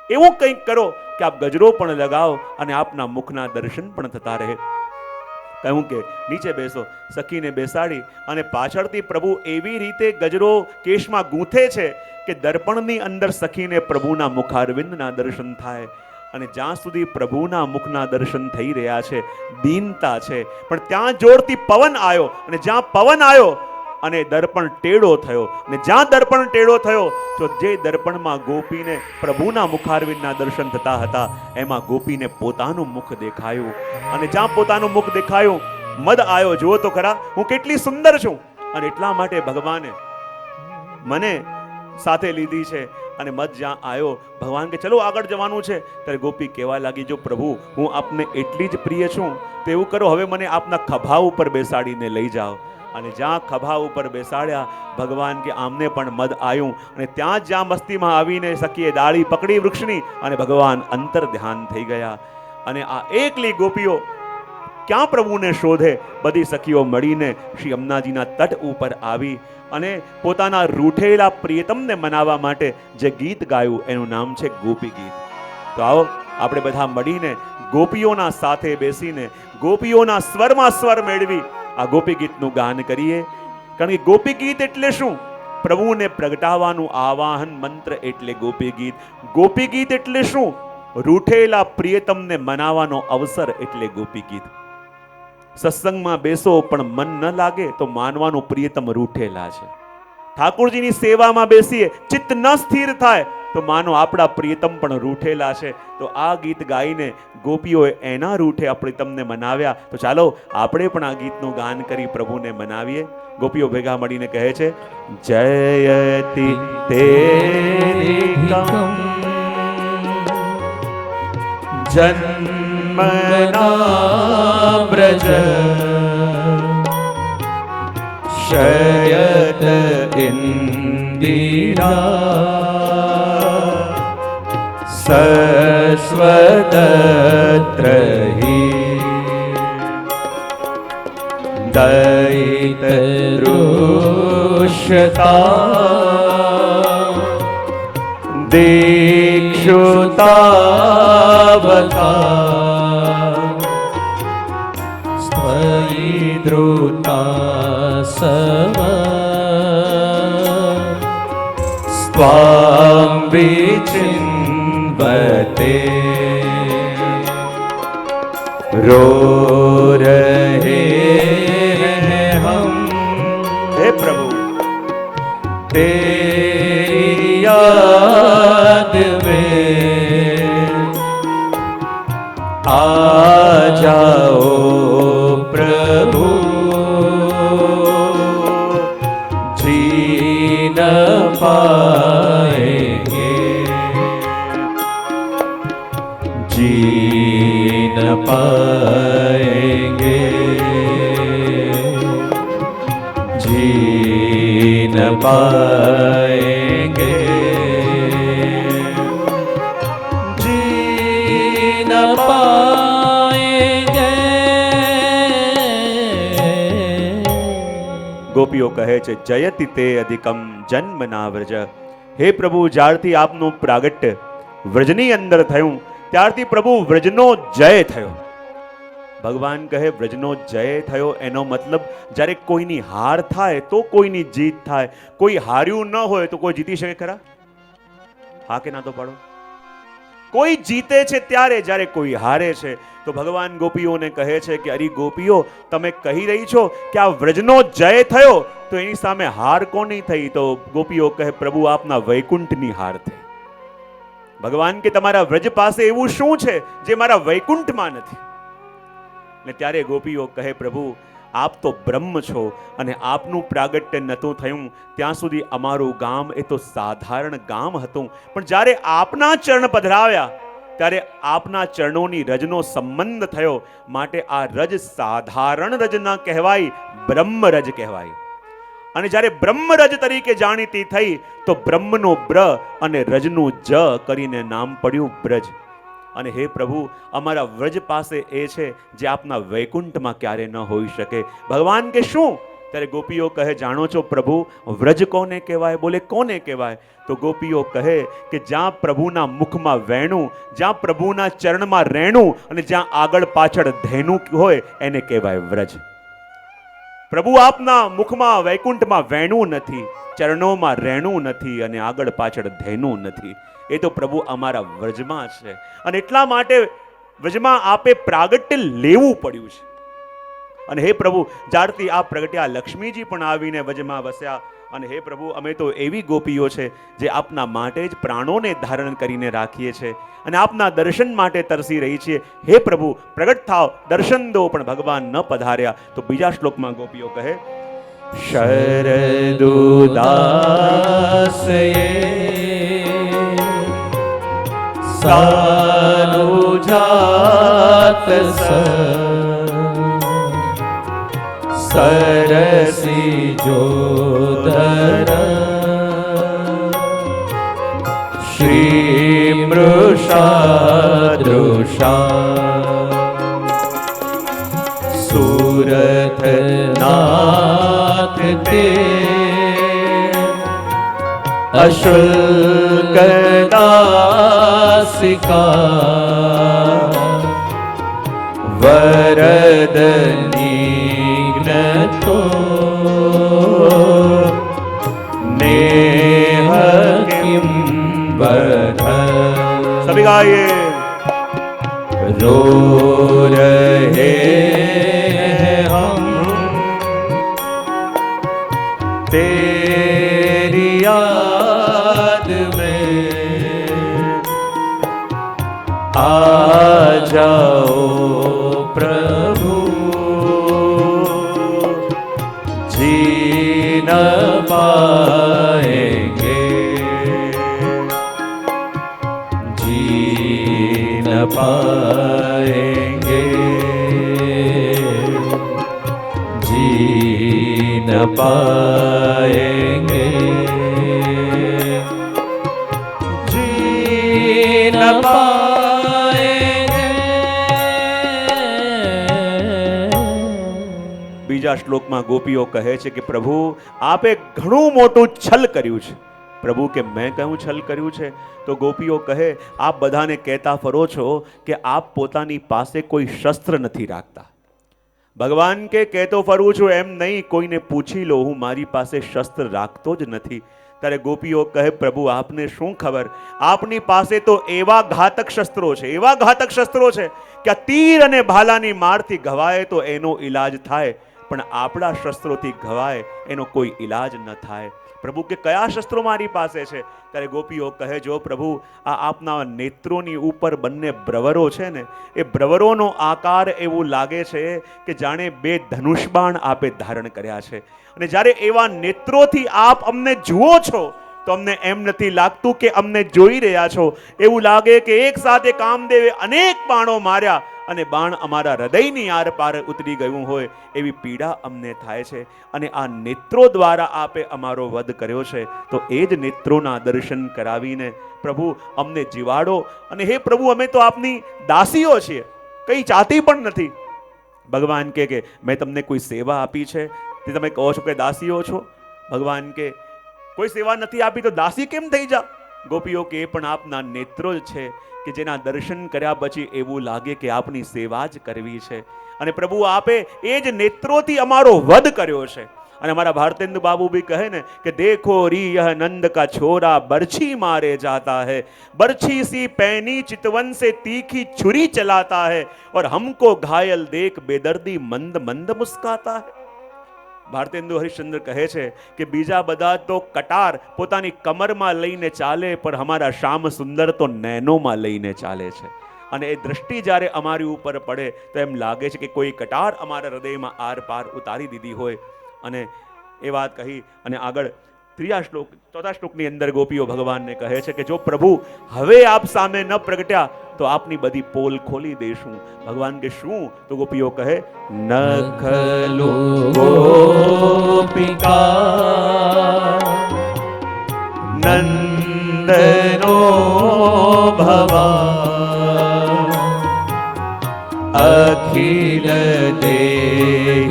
એવું કંઈક કરો કે આપ ગજરો પણ લગાવો અને આપના મુખના દર્શન પણ થતા રહે. કહ્યું કે નીચે બેસો. સખીને બેસાડી અને પાછળથી પ્રભુ એવી રીતે ગજરો કેશમાં ગૂંથે છે કે દર્પણની અંદર સખીને પ્રભુના મુખારવિંદના દર્શન થાય. અને જ્યાં સુધી પ્રભુના મુખના દર્શન થઈ રહ્યા છે દીનતા છે, પણ ત્યાં જોરથી પવન આવ્યો અને જ્યાં પવન આવ્યો અને દર્પણ ટેઢો થયો અને જ્યાં દર્પણ ટેઢો થયો તો જે દર્પણમાં ગોપીને પ્રભુના મુખારવિંદના દર્શન થતા હતા એમાં ગોપીને પોતાનું મુખ દેખાયું. અને જ્યાં પોતાનું મુખ દેખાયું મદ આવ્યો, જુઓ તો ખરા હું કેટલી સુંદર છું. અને એટલા માટે ભગવાને મને સાથે લીધી છે. અને મત જ્યાં આવ્યો ભગવાન કે ચલો આગળ જવાનું છે, ત્યારે ગોપી કહેવા લાગી, જો પ્રભુ હું આપને એટલી જ પ્રિય છું તો એવું કરો હવે મને આપના ખભા ઉપર બેસાડીને લઈ જાઓ. અને જ્યાં ખભા ઉપર બેસાડ્યા ભગવાન કે આમને પણ મદ આવ્યું અને ત્યાં જ્યાં મસ્તીમાં આવીને સખીએ ડાળી પકડી વૃક્ષની અને ભગવાન અંતર ધ્યાન થઈ ગયા. અને આ એકલી ગોપીઓ ક્યાં પ્રભુને શોધે? બધી સખીઓ મળીને શ્રી યમુનાજીના તટ ઉપર આવી અને પોતાના રૂઠેલા પ્રિયતમને મનાવવા માટે જે ગીત ગાયું એનું નામ છે ગોપી ગીત. તો આવો આપણે બધા મળીને ગોપીઓના સાથે બેસીને ગોપીઓના સ્વરમાં સ્વર મેળવી આ ગોપી ગીતનું ગાન કરીએ. કારણ કે ગોપી ગીત એટલે શું? પ્રભુને પ્રગટાવવાનું આવાહન મંત્ર એટલે ગોપી ગીત. ગોપી ગીત એટલે શું? રૂઠેલા પ્રિયતમને મનાવવાનો અવસર એટલે ગોપી ગીત. સત્સંગમાં બેસો પણ મન ન લાગે તો માનવાનું પ્રિયતમ રૂઠેલા છે. ઠાકોરજીની સેવામાં બેસીએ ચિત્ત ન સ્થિર થાય તો માનો આપણા પ્રિયતમ પણ રૂઠેલા છે. તો આ ગીત ગાઈને ગોપીઓએ એના રૂઠે પ્રિયતમને મનાવ્યા. તો ચાલો આપણે પણ આ ગીતનું ગાન કરી પ્રભુને મનાવીએ. ગોપીઓ ભેગા મળીને કહે છે, જયતિ તેરિકમ જન્મના બ્રજ શયત ઇન્દિરા સસ્વતત્ર હિ દૈતદૃશ્યતા દીક્ષુતાવતા સ્ત્વયિદ્રુતા સવ સ્વામ વિચિન્વતે રો રહે હમ હે પ્રભુ તેરી યાદ में आ जाओ प्रभु जी न पाएंगे जी न पाएंगे जी न पाएंगे जी न पाएंगे। ગોપીઓ કહે છે જયતિ તે અધિકમ જન્મ ના વ્રજ. હે પ્રભુ, જ્યારથી આપનું પ્રાગટ્ય વ્રજની અંદર થયું ત્યારથી પ્રભુ વ્રજનો જય થયો. ભગવાન કહે વ્રજનો જય થયો એનો મતલબ જ્યારે કોઈની હાર થાય તો કોઈની જીત થાય. કોઈ હાર્યું ન હોય તો કોઈ જીતી શકે ખરા? હા કે ના તો પાડો. કોઈ જીતે છે ત્યારે, જ્યારે કોઈ હારે છે. તો ભગવાન ગોપીઓને કહે છે કે અરે ગોપીઓ, તમે કહી રહી છો કે આ વ્રજનો જય થયો, તો એની સામે હાર કોની થઈ? તો ગોપીઓ કહે પ્રભુ, આપના વૈકુંઠની હાર થઈ. ભગવાન કે તમારા વ્રજ પાસે એવું શું છે જે મારા વૈકુંઠમાં નથી? ને ત્યારે ગોપીઓ કહે પ્રભુ, આપ તો બ્રહ્મ છો અને આપનું પ્રાગટ્ય નહોતું થયું ત્યાં સુધી અમારું ગામ એ તો સાધારણ ગામ હતું, પણ જ્યારે આપના ચરણ પધરાવ્યા ત્યારે આપના ચરણોની રજનો સંબંધ થયો, માટે આ રજ સાધારણ રજ ન કહેવાય, બ્રહ્મ રજ કહેવાય. અને જ્યારે બ્રહ્મ રજ તરીકે જાણીતી થઈ તો બ્રહ્મનો બ્ર અને રજનું જ કરીને નામ પડ્યું બ્રજ. અને હે પ્રભુ, અમારા વ્રજ પાસે એ છે જે આપના વૈકુંઠમાં ક્યારે ન હોઈ શકે. ભગવાન કે શું? ત્યારે ગોપીઓ કહે જાણો છો પ્રભુ, વ્રજ કોને કહેવાય? બોલે કોને કહેવાય? તો ગોપીઓ કહે કે જ્યાં પ્રભુના મુખમાં વેણું, જ્યાં પ્રભુના ચરણમાં રેણું અને જ્યાં આગળ પાછળ ધેનું હોય એને કહેવાય વ્રજ. પ્રભુ આપના મુખમાં વૈકુંઠમાં વેણું નથી, ચરણોમાં રેણું નથી અને આગળ પાછળ ધેનું નથી. એ તો પ્રભુ અમારા વ્રજમાં છે. અને એટલા માટે વ્રજમાં આપે પ્રાગટ્ય લેવું પડ્યું છે. અને હે પ્રભુ, જ્યારથી આપ પ્રગટ્યા લક્ષ્મીજી પણ આવીને વ્રજમાં વસ્યા. અને હે પ્રભુ, અમે તો એવી ગોપીઓ છે જે આપના માટે જ પ્રાણોને ધારણ કરીને રાખીએ છીએ અને આપના દર્શન માટે તરસી રહી છીએ. હે પ્રભુ, પ્રગટ થાવ, દર્શન દો. પણ ભગવાન ન પધાર્યા. તો બીજા શ્લોકમાં ગોપીઓ કહે શરદુદાસયે સાનુજાત સરસી જોધર શ્રી મૃષાદૃષા સુરત નાથ તે અશુલ્ક દાસિકા વરદનિગ્નતો નેહ કિમ વધ. સભી ગાઈએ રો રહે હમ तेरी याद में आ जाओ प्रभु जी न पाएंगे जी न पाएंगे जी न पाएंगे जी न पाएंगे. બીજા ત્રીજા શ્લોકમાં ગોપીઓ કહે છે કે પ્રભુ આપે ઘણું મોટું છલ કર્યું છે. પ્રભુ કે મેં કયું છલ કર્યું છે? તો ગોપીઓ કહે આપ બધાને કહેતા ફરો છો કે આપ પોતાની પાસે કોઈ શસ્ત્ર નથી રાખતા. ભગવાન કે કહેતો ફરું છું એમ નહીં, કોઈને પૂછી લો, હું મારી પાસે શસ્ત્ર રાખતો જ નથી. ત્યારે ગોપીઓ કહે પ્રભુ આપને શું ખબર, આપની પાસે તો એવા ઘાતક શસ્ત્રો છે, એવા ઘાતક શસ્ત્રો છે કે આ તીર અને ભાલાની મારથી ઘવાય તો એનો ઈલાજ થાય, પણ આપણા શસ્ત્રોથી ઘવાય એનો કોઈ ઈલાજ ન થાય. પ્રભુ કે કયા શસ્ત્રો મારી પાસે છે? ત્યારે ગોપીઓ કહે જો પ્રભુ આ આપના નેત્રોની ઉપર બંને બ્રવરો છે ને, એ બ્રવરોનો આકાર એવું લાગે છે કે જાણે બે ધનુષબાણ આપે ધારણ કર્યા છે. અને જ્યારે એવા નેત્રોથી આપ અમને જુઓ છો તો અમને એમ નથી લાગતું કે અમને જોઈ રહ્યા છો, એવું લાગે કે એક સાથે કામદેવે અનેક બાણો માર્યા અને બાણ અમારા હૃદયની આર પાર ઉતરી ગયું હોય એવી પીડા અમને થાય છે. અને આ નેત્રો દ્વારા આપે અમારો વધ કર્યો છે, તો એ જ નેત્રોના દર્શન કરાવીને પ્રભુ અમને જીવાડો. અને હે પ્રભુ અમે તો આપની દાસીઓ છીએ, કંઈ ચાહતી પણ નથી. ભગવાન કે મેં તમને કોઈ સેવા આપી છે તે તમે કહો છો કે દાસીઓ છો? ભગવાન કે કોઈ સેવા નથી આપી તો દાસી કેમ થઈ જા? ગોપીઓ કે પણ આપના નેત્રો જ છે કે જેના દર્શન કર્યા પછી એવું લાગે કે આપની સેવા જ કરવી છે. અને પ્રભુ આપે એ જ નેત્રોથી અમારો વધ કર્યો છે. અને અમારા ભારતેન્દુ બાબુ ભી કહે ને કે દેખો રી યહ નંદ કા છોરા બરછી મારે જાતા है, बरछी सी पैनी चितवन से तीखी छुरी चलाता है और हमको घायल देख बेदर्दी मंद मंद मुस्काता है. ભારતેન્દુ હરિશ્ચંદ્ર કહે છે કે બીજા બધા તો કટાર પોતાની કમરમાં લઈને ચાલે, પણ અમારા શ્યામ સુંદર તો નૈનોમાં લઈને ચાલે છે. અને એ દ્રષ્ટિ જ્યારે અમારી ઉપર પડે તો એમ લાગે છે કે કોઈ કટાર અમારા હૃદયમાં આર પાર ઉતારી દીધી હોય. અને એ વાત કહી અને આગળ ચોથા શ્લોકની અંદર ગોપીઓ ભગવાનને કહે છે કે જો પ્રભુ હવે આપ સામે ન પ્રગટ્યા તો આપની બધી પોલ ખોલી દેશું. ભગવાન કે શું? તો ગોપીઓ કહે નખલો ગોપિકા નંદનો ભવા અખિલ દેહીના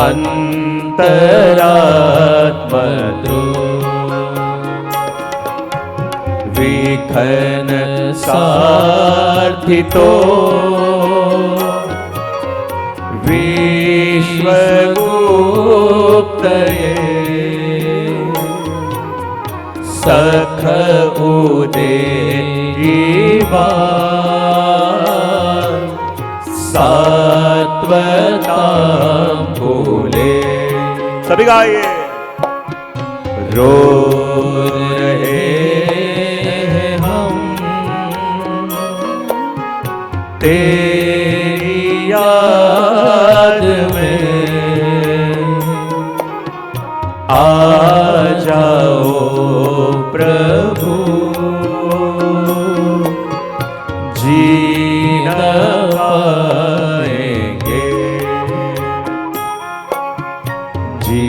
અંતરાત્મદ્રો વિખન સાર્થિતો વિશ્વગુપ્તયે સખ ઉદેવા सात्वतां भूले. सभी गाइए. रो रहे हम तेरी याद में, आ जाओ प्रभु जी न पाएंगे, जी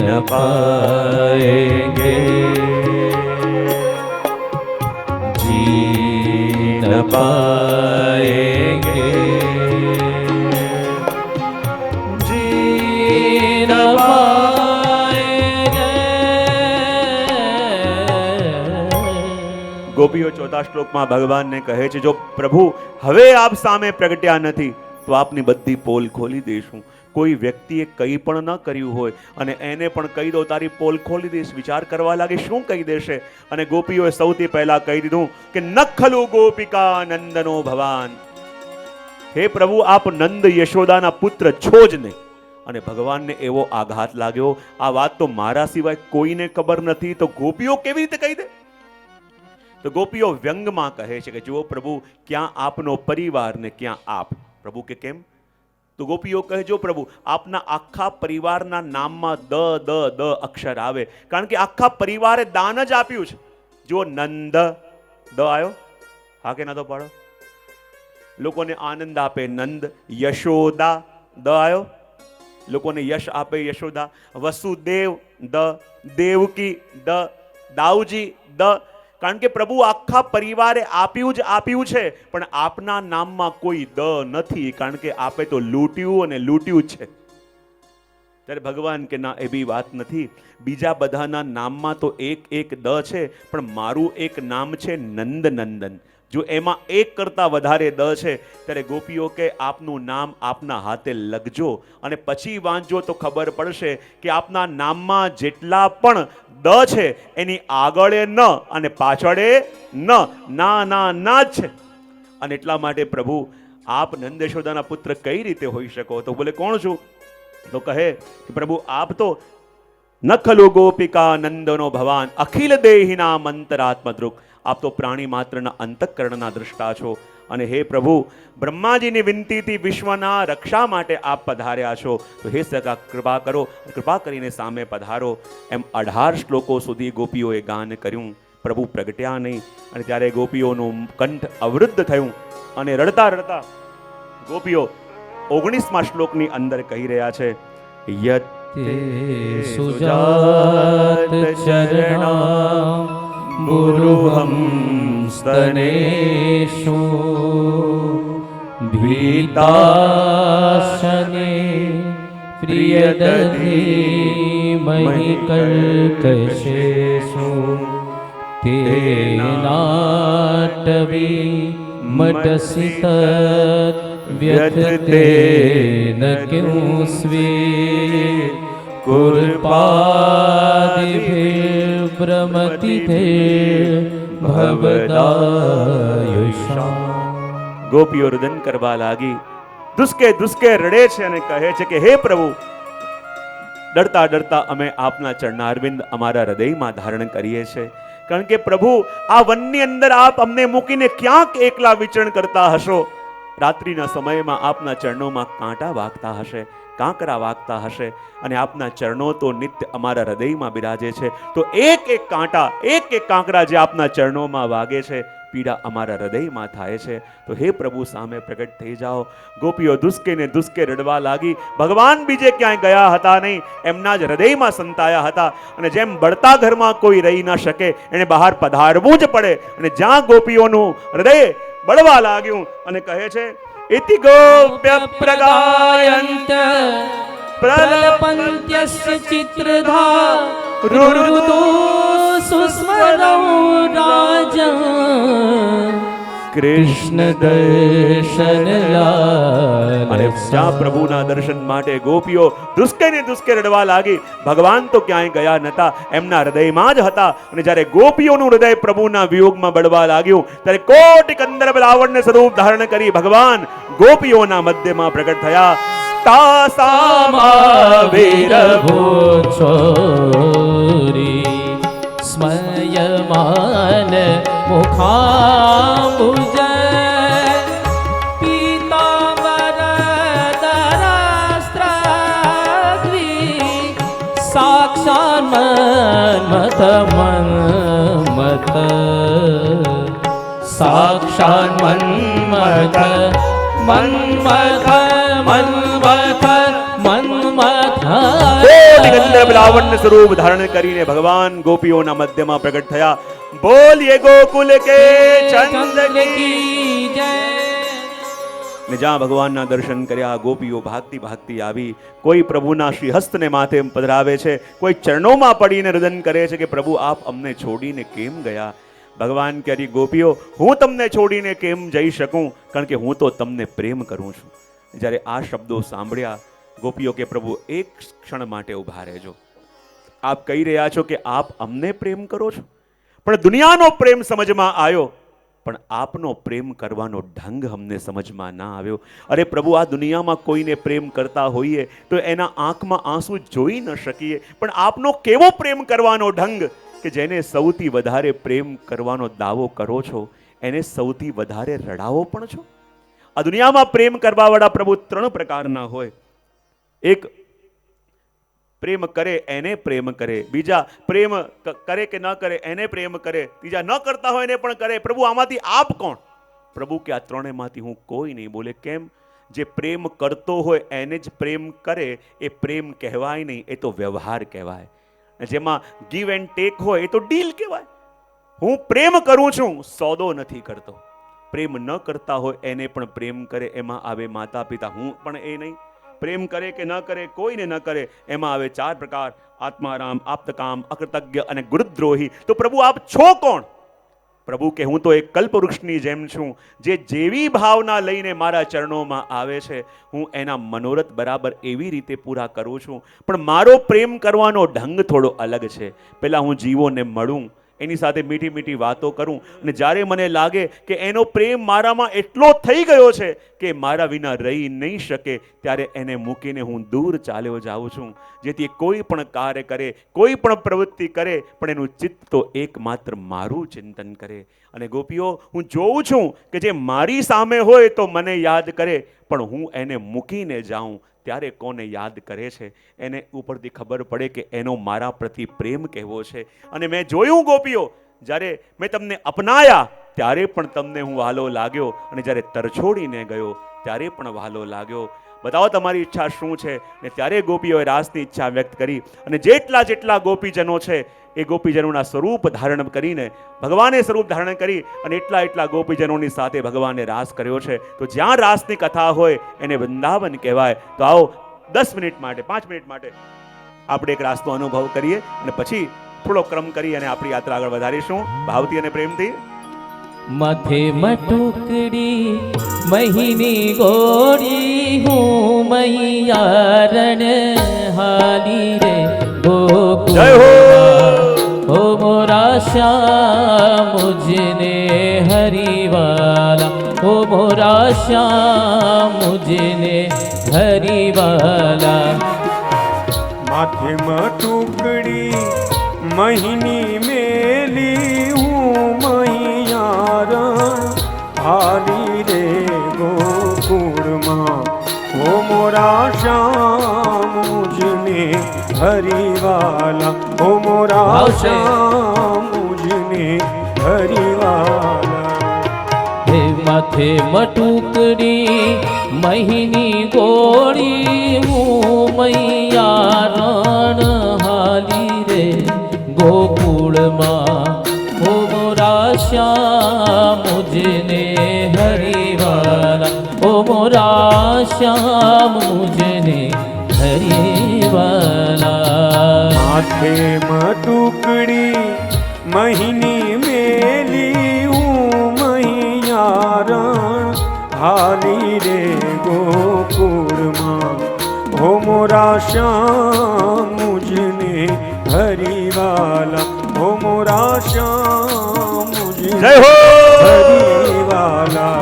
न पाएंगे, जी न पाएंगे. ગોપીઓ ચોથા શ્લોકમાં ભગવાનને કહે છે જો પ્રભુ હવે આપ સામે પ્રગટ્યા નથી તો આપની બધી પોલ ખોલી દઈશું. કોઈ વ્યક્તિએ કંઈ પણ ન કર્યું હોય અને એને પણ કહી દો તારી પોલ ખોલી દઈશ, વિચાર કરવા લાગે શું કહી દેશે. અને ગોપીઓએ સૌથી પહેલા કહી દીધું કે નખલુ ગોપિકા નંદનો ભવાન. હે પ્રભુ આપ નંદ યશોદાના પુત્ર છો જ નહીં. અને ભગવાનને એવો આઘાત લાગ્યો, આ વાત તો મારા સિવાય કોઈને ખબર નથી તો ગોપીઓ કેવી રીતે કહી દે? તો ગોપીઓ વ્યંગમાં કહે છે કે જુઓ પ્રભુ ક્યાં આપનો પરિવાર ને ક્યાં આપ. પ્રભુ કે કેમ? તો ગોપીઓ કહે જો પ્રભુ આપના આખા પરિવારના નામમાં દ દ દ અક્ષર આવે, કારણ કે આખા પરિવારે દાન જ આપ્યું છે. જો નંદ દ આવ્યો, હા કે ના તો પાડો. લોકોને આનંદ આપે નંદ. યશોદા દ આવ્યો, લોકોને યશ આપે યશોદા. વસુદેવ દ, દેવકી દ, દાઉજી દ. કારણ કે પ્રભુ આખા પરિવારે આપ્યું જ આપ્યું છે, પણ આપના નામમાં કોઈ દ નથી, કારણ કે આપે તો લૂંટ્યું અને લૂંટ્યું જ છે. ત્યારે ભગવાન કે ના, એ બી વાત નથી. બીજા બધાના નામમાં તો એક એક દ છે, પણ મારું એક નામ છે નંદનંદન. જો એમાં એક કરતા વધારે દ છે, ત્યારે ગોપીઓ કે આપનું નામ આપના હાથે લખજો અને પછી વાંચજો તો ખબર પડશે કે આપના નામમાં જેટલા પણ દ છે એની આગળે ન અને પાછળે ન, ના ના ના જ છે. અને એટલા માટે પ્રભુ આપ નંદ યશોદાના પુત્ર કઈ રીતે હોઈ શકો? તો બોલે કોણ છું? તો કહે કે પ્રભુ આપ તો ન ખલુ ગોપિકા નંદનો ભવાન અખિલ દેહિના મંતરાત્મદ્રુક. આપ તો પ્રાણી માત્રના અંતઃકરણના દ્રષ્ટા છો. અને હે પ્રભુ, બ્રહ્માજીની વિનંતીથી વિશ્વના રક્ષા માટે આપ પધાર્યા છો, તો હે સખા કૃપા કરો, કૃપા કરીને સામે પધારો. એમ 18 શ્લોકો સુધી ગોપીઓએ ગાન કર્યું. પ્રભુ પ્રગટ્યા નહીં, અને ત્યારે ગોપીઓનું કંઠ અવરુદ્ધ થયું અને રડતા રડતા ગોપીઓ 19મા શ્લોકની અંદર કહી રહ્યા છે, યત સુજાત ચરણા ગુરુહમ સ્તનેષુ ભીતાશને પ્રિયદધી મહી કર્કશેષુ તેનાટવી મટસિત વ્યથતે ન ક્યું સ્વે કુર્પાદિભ્રમતિથે ભવદાયુષા. ગોપીઓ રુદન કરવા લાગી, દુસ્કે દુસ્કે રડે છે અને કહે છે કે હે પ્રભુ, ડરતા ડરતા અમે આપના ચરણારવિંદ અમારા હૃદયમાં ધારણ કરીએ છીએ, કારણ કે પ્રભુ આ વનની અંદર આપ અમને મૂકીને ક્યાંક એકલા વિચરણ કરતા હશો. રાત્રિના સમયમાં આપના ચરણોમાં કાંટા વાગતા હશે, કાંકરા વાગતા હશે, અને આપના ચરણો તો નિત્ય અમારા હૃદયમાં બિરાજે છે. તો એક એક કાંટા, એક એક કાંકરા જે આપના ચરણોમાં વાગે છે, પીડા અમારા હૃદયમાં થાય છે. તો હે પ્રભુ સામે પ્રગટ થઈ જાઓ. ગોપીઓ દુસ્કે ને દુસ્કે રડવા લાગી. ભગવાન બીજે ક્યાંય ગયા હતા નહીં, એમના જ હૃદયમાં સંતાયા હતા. અને જેમ બળતા ઘરમાં કોઈ રહી ન શકે, એને બહાર પધારવું જ પડે. અને જ્યાં ગોપીઓનું હૃદય બળવા લાગ્યું અને કહે છે, ઇતિ ગોપ્ય પ્રગાયંત પ્રલપંત્યસ્ય ચિત્રધા રુરુદો સુસ્મરૌ રાજં કૃષ્ણ દર્શન લાલ. અને જ્યાં પ્રભુના દર્શન માટે ગોપીઓ દુસ્કે ને દુસ્કે રડવા લાગી. ભગવાન તો ક્યાંય ગયા નતા, એમના હૃદયમાં જ હતા. અને જ્યારે ગોપીઓનું હૃદય પ્રભુના વિયોગમાં બળવા લાગ્યું, ત્યારે કોટિ કંદર્પ લાવણ્ય સ્વરૂપ ધારણ કરી ભગવાન ગોપીઓના મધ્યમાં પ્રગટ થયા. તાસામા વીરભો છોરી સ્મયમાન મુખાંબુજ પીતાંબર દરાસ્ત્રાગ્રી સાક્ષાત મન્મથ મન્મથ સાક્ષાત મન્મથ મન્મથ મન્મથ મન્મથ. લાવણ્ય સ્વરૂપ ધારણ કરીને ભગવાન ગોપીઓના મધ્યમાં પ્રગટ થયા. બોલીએ ગોકુલ કે ચંદ કી જય. ને જ્યાં ભગવાનના દર્શન કર્યા, ગોપીઓ ભાગતી ભાગતી આવી. કોઈ પ્રભુના શ્રી હસ્તને માથે પધરાવે છે, કોઈ ચરણોમાં પડીને રુદન કરે છે કે પ્રભુ આપ અમને છોડીને કેમ ગયા? ભગવાન કે અરે ગોપીઓ, હું તમને છોડીને કેમ જઈ શકું, કારણ કે હું તો તમને પ્રેમ કરું છું. જ્યારે આ શબ્દો સાંભળ્યા, ગોપીઓ કે પ્રભુ એક ક્ષણ માટે ઊભા રહેજો. આપ કહી રહ્યા છો કે આપ અમને પ્રેમ કરો છો, પણ દુનિયાનો પ્રેમ સમજમાં આવ્યો, પણ આપનો પ્રેમ કરવાનો ઢંગ અમને સમજમાં ના આવ્યો. અરે પ્રભુ, આ દુનિયામાં કોઈને પ્રેમ કરતા હોઈએ તો એના આંખમાં આંસુ જોઈ ન શકીએ, પણ આપનો કેવો પ્રેમ કરવાનો ઢંગ કે જેને સૌથી વધારે પ્રેમ કરવાનો દાવો કરો છો, એને સૌથી વધારે રડાવો પણ છો. આ દુનિયામાં પ્રેમ કરવાવાળા પ્રભુ 3 પ્રકારના હોય. એક પ્રેમ કરે એને પ્રેમ કરે, બીજા પ્રેમ કરે કે ન કરે એને પ્રેમ કરે, ત્રીજા ન કરતા હોય એને પણ કરે. પ્રભુ આમાંથી આપ કોણ? પ્રભુ કે આ 3માંથી હું કોઈ નહીં. બોલે કેમ? જે પ્રેમ કરતો હોય એને જ પ્રેમ કરે એ પ્રેમ કહેવાય નહીં, એ તો વ્યવહાર કહેવાય. જેમાં ગીવ એન્ડ ટેક હોય એ તો ડીલ કહેવાય. હું પ્રેમ કરું છું, સોદો નથી કરતો. પ્રેમ ન કરતા હોય એને પણ પ્રેમ કરે, એમાં આવે માતા પિતા. હું પણ એ નહીં. પ્રેમ કરે કે ન કરે, કોઈને ન કરે, એમાં આવે 4 પ્રકાર: આત્મારામ, આપ્તકામ, અકૃતજ્ઞ અને ગુરુદ્રોહી. તો પ્રભુ આપ છો કોણ? પ્રભુ કે હું તો એક કલ્પવૃક્ષની જેમ છું, જે જેવી ભાવના લઈને મારા ચરણોમાં આવે છે, હું એના મનોરથ બરાબર એવી રીતે પૂરા કરું છું. પણ મારો પ્રેમ કરવાનો ઢંગ થોડો અલગ છે. પહેલાં હું જીવોને મળું, એની સાથે મીઠી મીઠી વાતો કરું, અને જ્યારે મને લાગે કે એનો પ્રેમ મારામાં એટલો થઈ ગયો છે કે મારા વિના રહી નહીં શકે, ત્યારે એને મૂકીને હું દૂર ચાલ્યો જાઉં છું, જેથી કોઈ પણ કાર્ય કરે, કોઈ પણ પ્રવૃત્તિ કરે, પણ એનું ચિત્ત તો એકમાત્ર મારું ચિંતન કરે. અને ગોપીઓ, હું જોઉં છું કે જે મારી સામે હોય તો મને યાદ કરે, પણ હું એને મૂકીને જાઉં ત્યારે કોને યાદ કરે છે, એને ઉપરથી ખબર પડે કે એનો મારા પ્રતિ પ્રેમ કેવો છે. અને મેં જોયું ગોપીઓ, જ્યારે મેં તમને અપનાયા ત્યારે પણ તમને હું વહાલો લાગ્યો, અને જ્યારે તરછોડીને ગયો ત્યારે પણ વહાલો લાગ્યો. બતાવો તમારી ઈચ્છા શું છે. ને ત્યારે ગોપીઓએ રાસની ઈચ્છા વ્યક્ત કરી, અને જેટલા ગોપીજનો છે એ ગોપીજનોના સ્વરૂપ ધારણ કરીને, ભગવાને સ્વરૂપ ધારણ કરી અને એટલા ગોપીજનોની સાથે ભગવાને રાસ કર્યો છે. તો જ્યાં રાસની કથા હોય એને વૃંદાવન કહેવાય. તો આવો 10 મિનિટ માટે, 5 મિનિટ માટે આપણે એક રાસનો અનુભવ કરીએ, અને પછી થોડો ક્રમ કરી અને આપણી યાત્રા આગળ વધારીશું ભાવથી અને પ્રેમથી. માથે મટુકડી મહિની ગોરી, હું મૈયારણ હાલી રે ગોકુળ. જય હો. ओ मोरा श्याम मुझने हरिवाला, ओ मोरा श्याम मुझने हरिवाला. माथे में टुकड़ी महीनी मेली, हूँ मैयारण हाली रे गोकुળ માં. ओ मोरा श्याम मुझने हरिवाला, ओ मोरा श्याम मुझने हरिवाला. हे माथे मटुकड़ी महीनी गोरी, હું મૈયારણ હાલી રે ગોકુળમાં. ઓ મોરા શ્યામ મુझने હરિવાલા, ઓ મોરા શ્યામ મુझने હરિવાલા. માથે માં ટુકડી મહીની મેલી, હું મૈયારણ હાલી રે ગોકુળમાં. હો મોરા શ્યામ મુझने હરિવાલા, હો મોરા શ્યામ મુझને જય હો. હરિવાલા.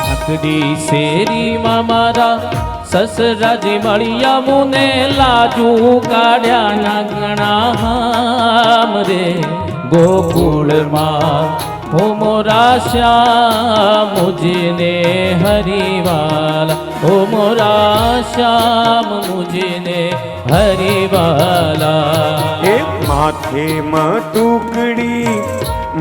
આકડી શેરીમાં મારા સસરાજી મળ્યા, મુને લાજુ કાઢ્યા ના ગણા હામ રે ગોકુળમાં. હો મોરા શ્યામ મુझने હરિવાલા, હો મોરા શ્યામ મુझने હરિવાલા. એક માથે માં ટુકડી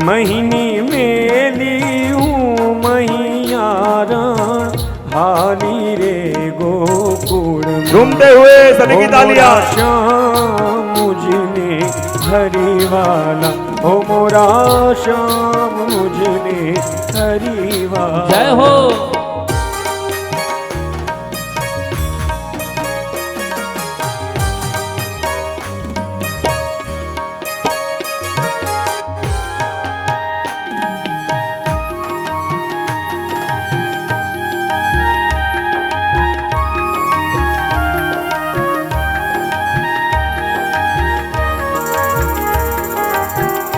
મહીની મેલી, હું મૈયારણ હાલી રે ગોકુળ. झूमते हुए सभी की तालियां. श्याम मुझने हरिवाला, ओ मोरा श्याम मुझने हरिवाला. જય હો.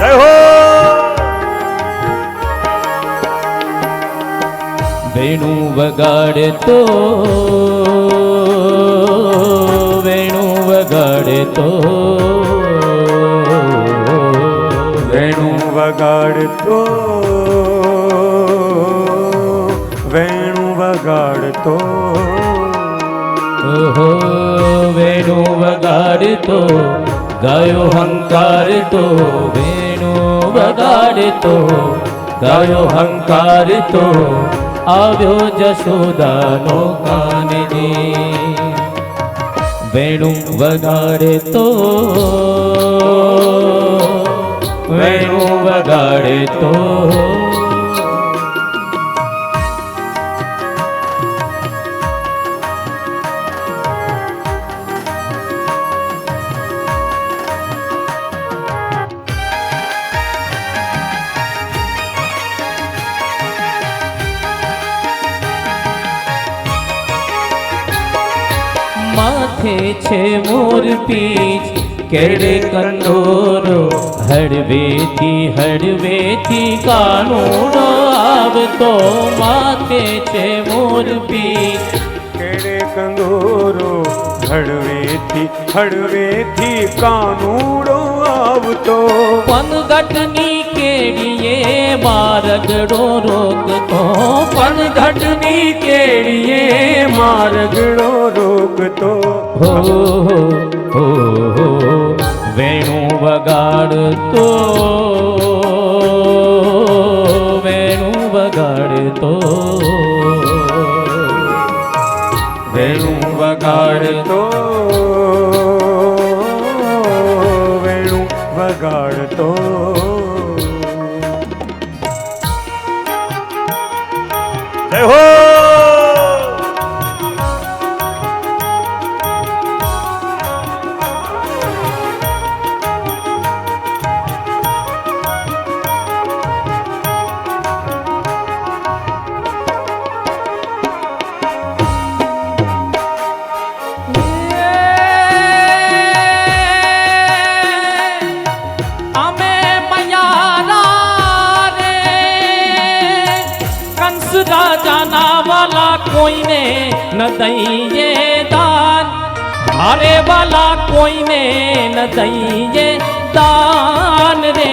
જય હો. વેણુ વગાડતો, વેણુ વગાડતો, વેણુ વગાડતો, વેણુ વગાડતો, ઓહો વેણુ વગાડતો ગાયો હંકારતો વેણુ વગાડતો ગાયો હંકારતો આવ્યો જશોદાનો કાનજી વેણુ વગાડતો વેણુ વગાડતો માથે છે મોર પીછ કેડે કંદોરો હળવેથી કાનૂનો આવતો માથે છે મોર પીછ કેડે કંદોરો હળવેથી કાનુડો આવતો પનઘટની કેડીએ મારગડો રોકતો પનઘટની કેડીએ મારગડો રોકતો હો હો વેણુ વગાડતો વેણુ વગાડતો વેણુ વગાડતો વેણુ વગાડતો જય હો અમે મયારા રે કંસ રાજાના વાલા કોઈને ન દઈએ દાન હારે વાલા કોઈને ન દઈએ દાન રે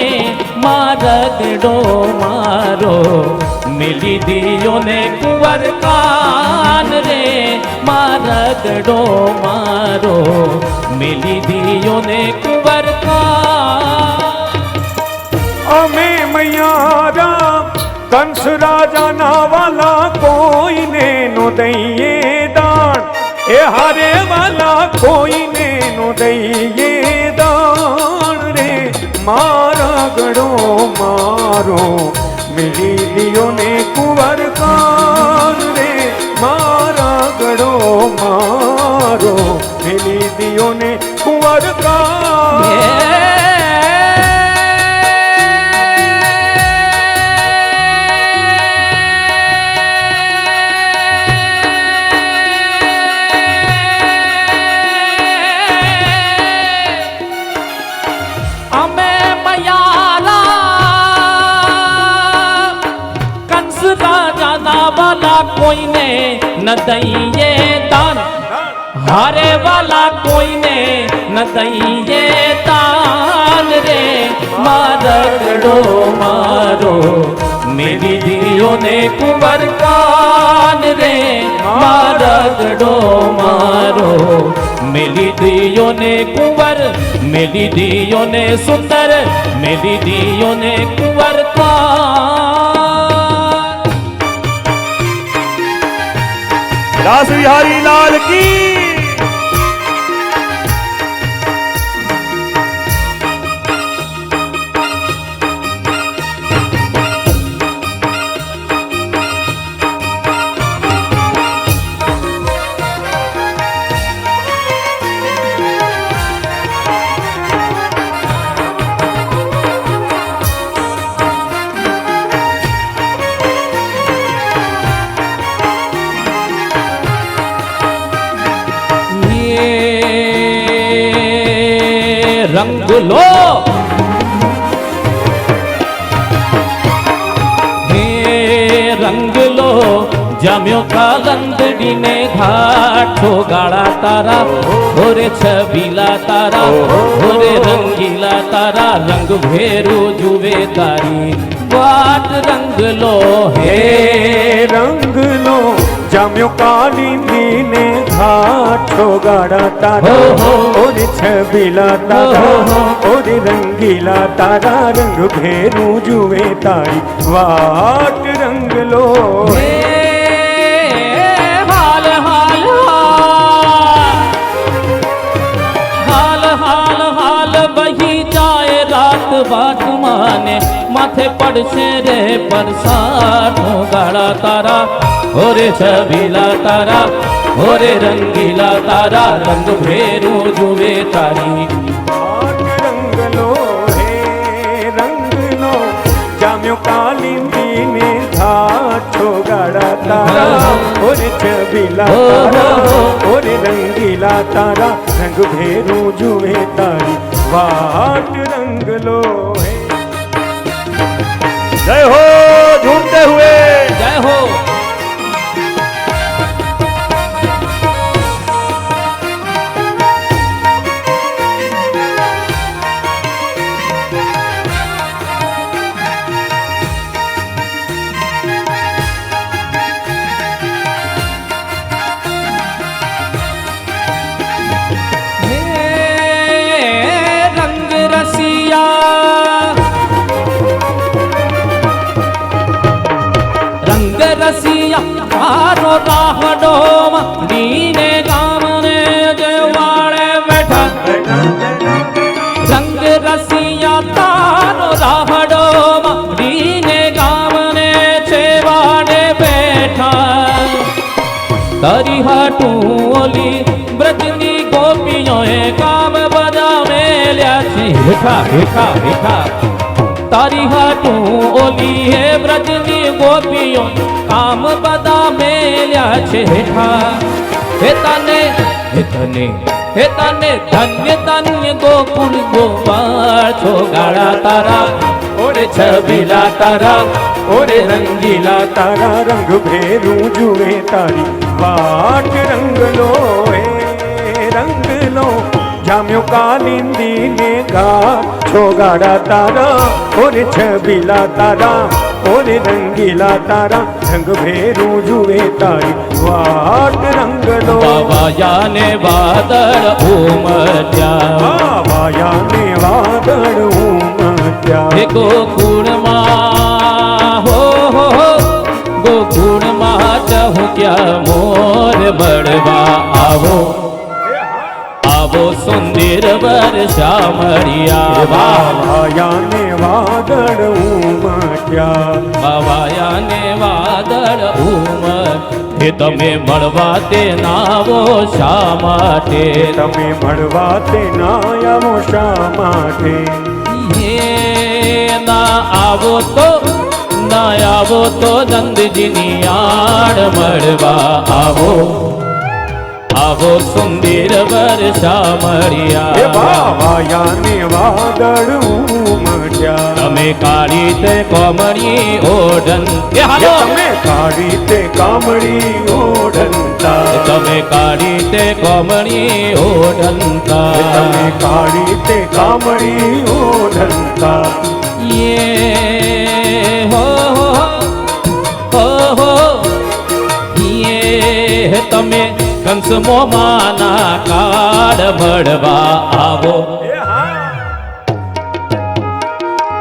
મારગડો મારો મિલી દિયો ને કુંવર કાન રે મારગડો મારો મિલી દિયો ને કુંવર કાન અમે મૈયારા કંસ રાજાના વાલા કોઈને નો દઈએ દાન એ હારે વાલા કોઈને નો દઈએ દાન રે મારા ગળો મારો મિલી દિયો ને કુંવર કાન રે મારા ગળો મારો મિલી દિયો ને કુંવર કાન અમે મયારા કંસ રાજાના વાલા કોઈને ન દઈએ દાન હારે વાલા કોઈને ન દઈએ દાન રે મારગડો મારો મેરી દિયો ને કુંવર કાન રે મારગડો મારો મેલી દિયો ને કુંવર મેલી દિયો ને સુંદર મેલી દિયો ને કુંવર કાન દાસ વિહારી લાલ કી રંગ લો હે રંગ લો જમ્યો કાલંદડીને ઘાટો ગાળા તારા ઓરે છબીલા તારા ઓરે રંગીલા તારા રંગ ભેરો જુએ તારી વાટ રંગ લો હે રંગ લો જામ્યો કાલિંદી ને ઘાટો ગાડા તારા ઓરે છબીલા તારા ઓરે રંગીલા તારા રંગ ભેરું જુએ તારી વાટ રંગલો હે હાલ હાલ હાલ હાલ હાલ બહી જાય રાત બાટ માને માથે પડશે રે પરસાઠો ગાળા તારા ઓરે છબીલા તારા ઓરે રંગીલા તારા રંગ ભેરું જુએ તારી વાટ રંગલો હે રંગનો જામ્યો કાલિંદી ને ઘાટો ગાડા તારા ઓરે છબીલા તારા ઓરે રંગીલા તારા રંગ ભેરું જુએ તારી વાટ રંગલો હે जय हो झूमते हुए જય હો હે રંગ રસિયા રંગ રસિયા તારો રાહડો ડીને ગામને જવાળે બેઠા રંગ રસિયા તારો રાહડો ડીને ગામને છેવાડે બેઠા તારી હાટું ઓલી બ્રજની ગોપીઓએ કામ બધા મેલ્યા છે હેઠા હેઠા હેઠા તારી હાટું ઓલી હે બ્રજની ગોપીઓ કામ બધા મેલ્યા છે હેઠા હે તને ધન્ય ધન્ય ગોકુળ ગોપાળ છો ગાળા તારા ઓરે છબીલા તારા ઓરે રંગીલા તારા રંગ ભેરું જુએ તારી વાટ રંગલો હે રંગલો જામ્યો કાલિંદી ને ઘાટો ગાડા તારા ઓરે છબીલા તારા ઓરે રંગીલા તારા રંગ ભેરું જુએ તારી વાટ રંગલો બાવાયાને વાદળ ઉમટ્યા વાયાને વાદળ ઉમટ્યા હે ગોકુળમાં હો ગોકુળમાં ચહુક્યા મોર બળવા આવો આવો સુંદર વર્ષા મળ્યા વાયાને વાદળ ઉમટ્યા બાવાયાને વાદળ હે તમે મળવા તે નાવો શા માટે તમે મળવા તે ના આવો શા માટે હે ના આવો તો નંદજીની આડ મળવા આવો આવો સુંદર વર્ષા એ મળ્યા વાયાને વાદળ ઉમટ્યા તમે કાળી તે કોમળી ઓઢન એ હાલો તમે કાળી તે કામળી ઓઢંતા તમે કાળી તે કોમળી ઓઢનતા તમે કાળી તે કામળી ઓઢંતા યે હો યે તમે કંસ મોમાના કાળ ભળવા આવો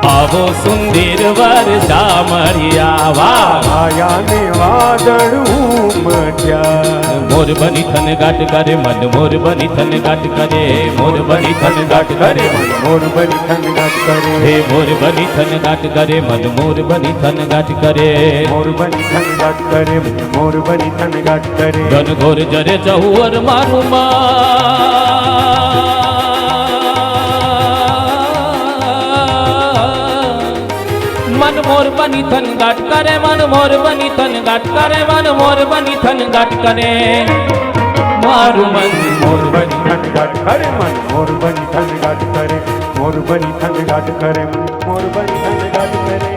આવો સુંદર વર્ષા મળ્યા વાયાને વાદળ ઉમટ્યા મોર બની થન ગાટ કરે મન મોર બની થન ગાટ કરે મોર બની થન ગાટ કરે મોર બની થનગાટ કરે હે મોર બની થન ગાટ કરે મન મોર બની થન ગાટ કરે મોર બની થનગાટ કરે મોર બની થનગાટ કરે ઘન ઘોર જરે ચહુવર મારું મન મોર બની થન ગાટ કરે મન મોર બની થન ગાટ કરે મન મોર બની થન ગાટ કરે મારું મન મોર બની થનગાટ કરે મન મોર બની થનગાટ કરે મોર બની થનગાટ કરે મન મોર બની થનગાટ કરે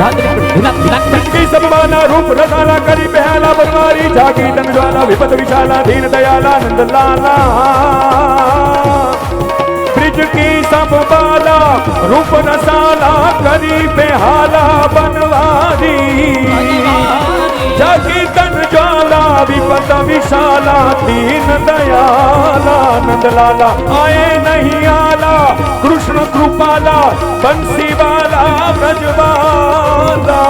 धात्री धिनक धिनक की सम्माना रूप रसाला करी बेहाला बनवारी जागी तन ज्वाला विपद विशाला दीन दयाला नंद लाला ब्रिज की सब बाला रूप रसाला करी बेहाला बनवारी जागी तन ज्वाला विपद विशाला दीन दयाला नंद लाला आए नहीं आला कृष्ण कृपाला बंसी वाला ब्रजवाला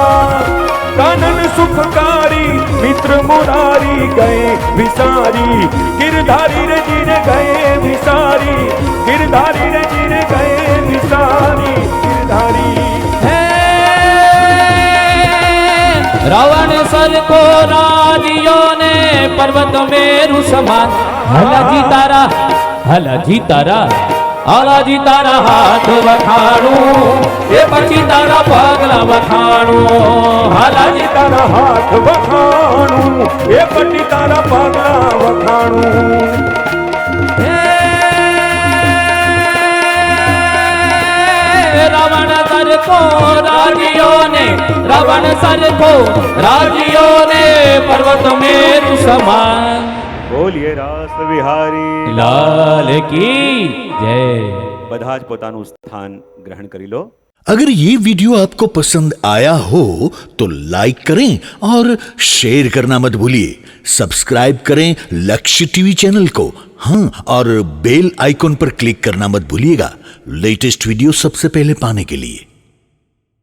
कानन सुखकारी मित्र मुरारी गए विसारी गिरधारी रे जीने गए विसारी गिरधारी रे जीने गए विसारी गिरधारी रावण सर को राजियो ने पर्वत मेरु समान हलाजी तारा हलाजी तारा हाथ वखाणू ये पछी तारा पगला वखाणू हलाजी तारा हाथ वखाणू ये पट्टी तारा पगला वखाणू रावण सर को राजियो ने पर्वत मेरु समान બોલીએ રાસ વિહારી लाल की जय। બધા જ પોતાનું સ્થાન ગ્રહણ કરી લો। अगर ये वीडियो आपको पसंद आया हो तो लाइक करें और शेयर करना मत भूलिए। सब्सक्राइब करें लक्ष्य टीवी चैनल को, हाँ, और बेल आइकॉन पर क्लिक करना मत भूलिएगा लेटेस्ट वीडियो सबसे पहले पाने के लिए।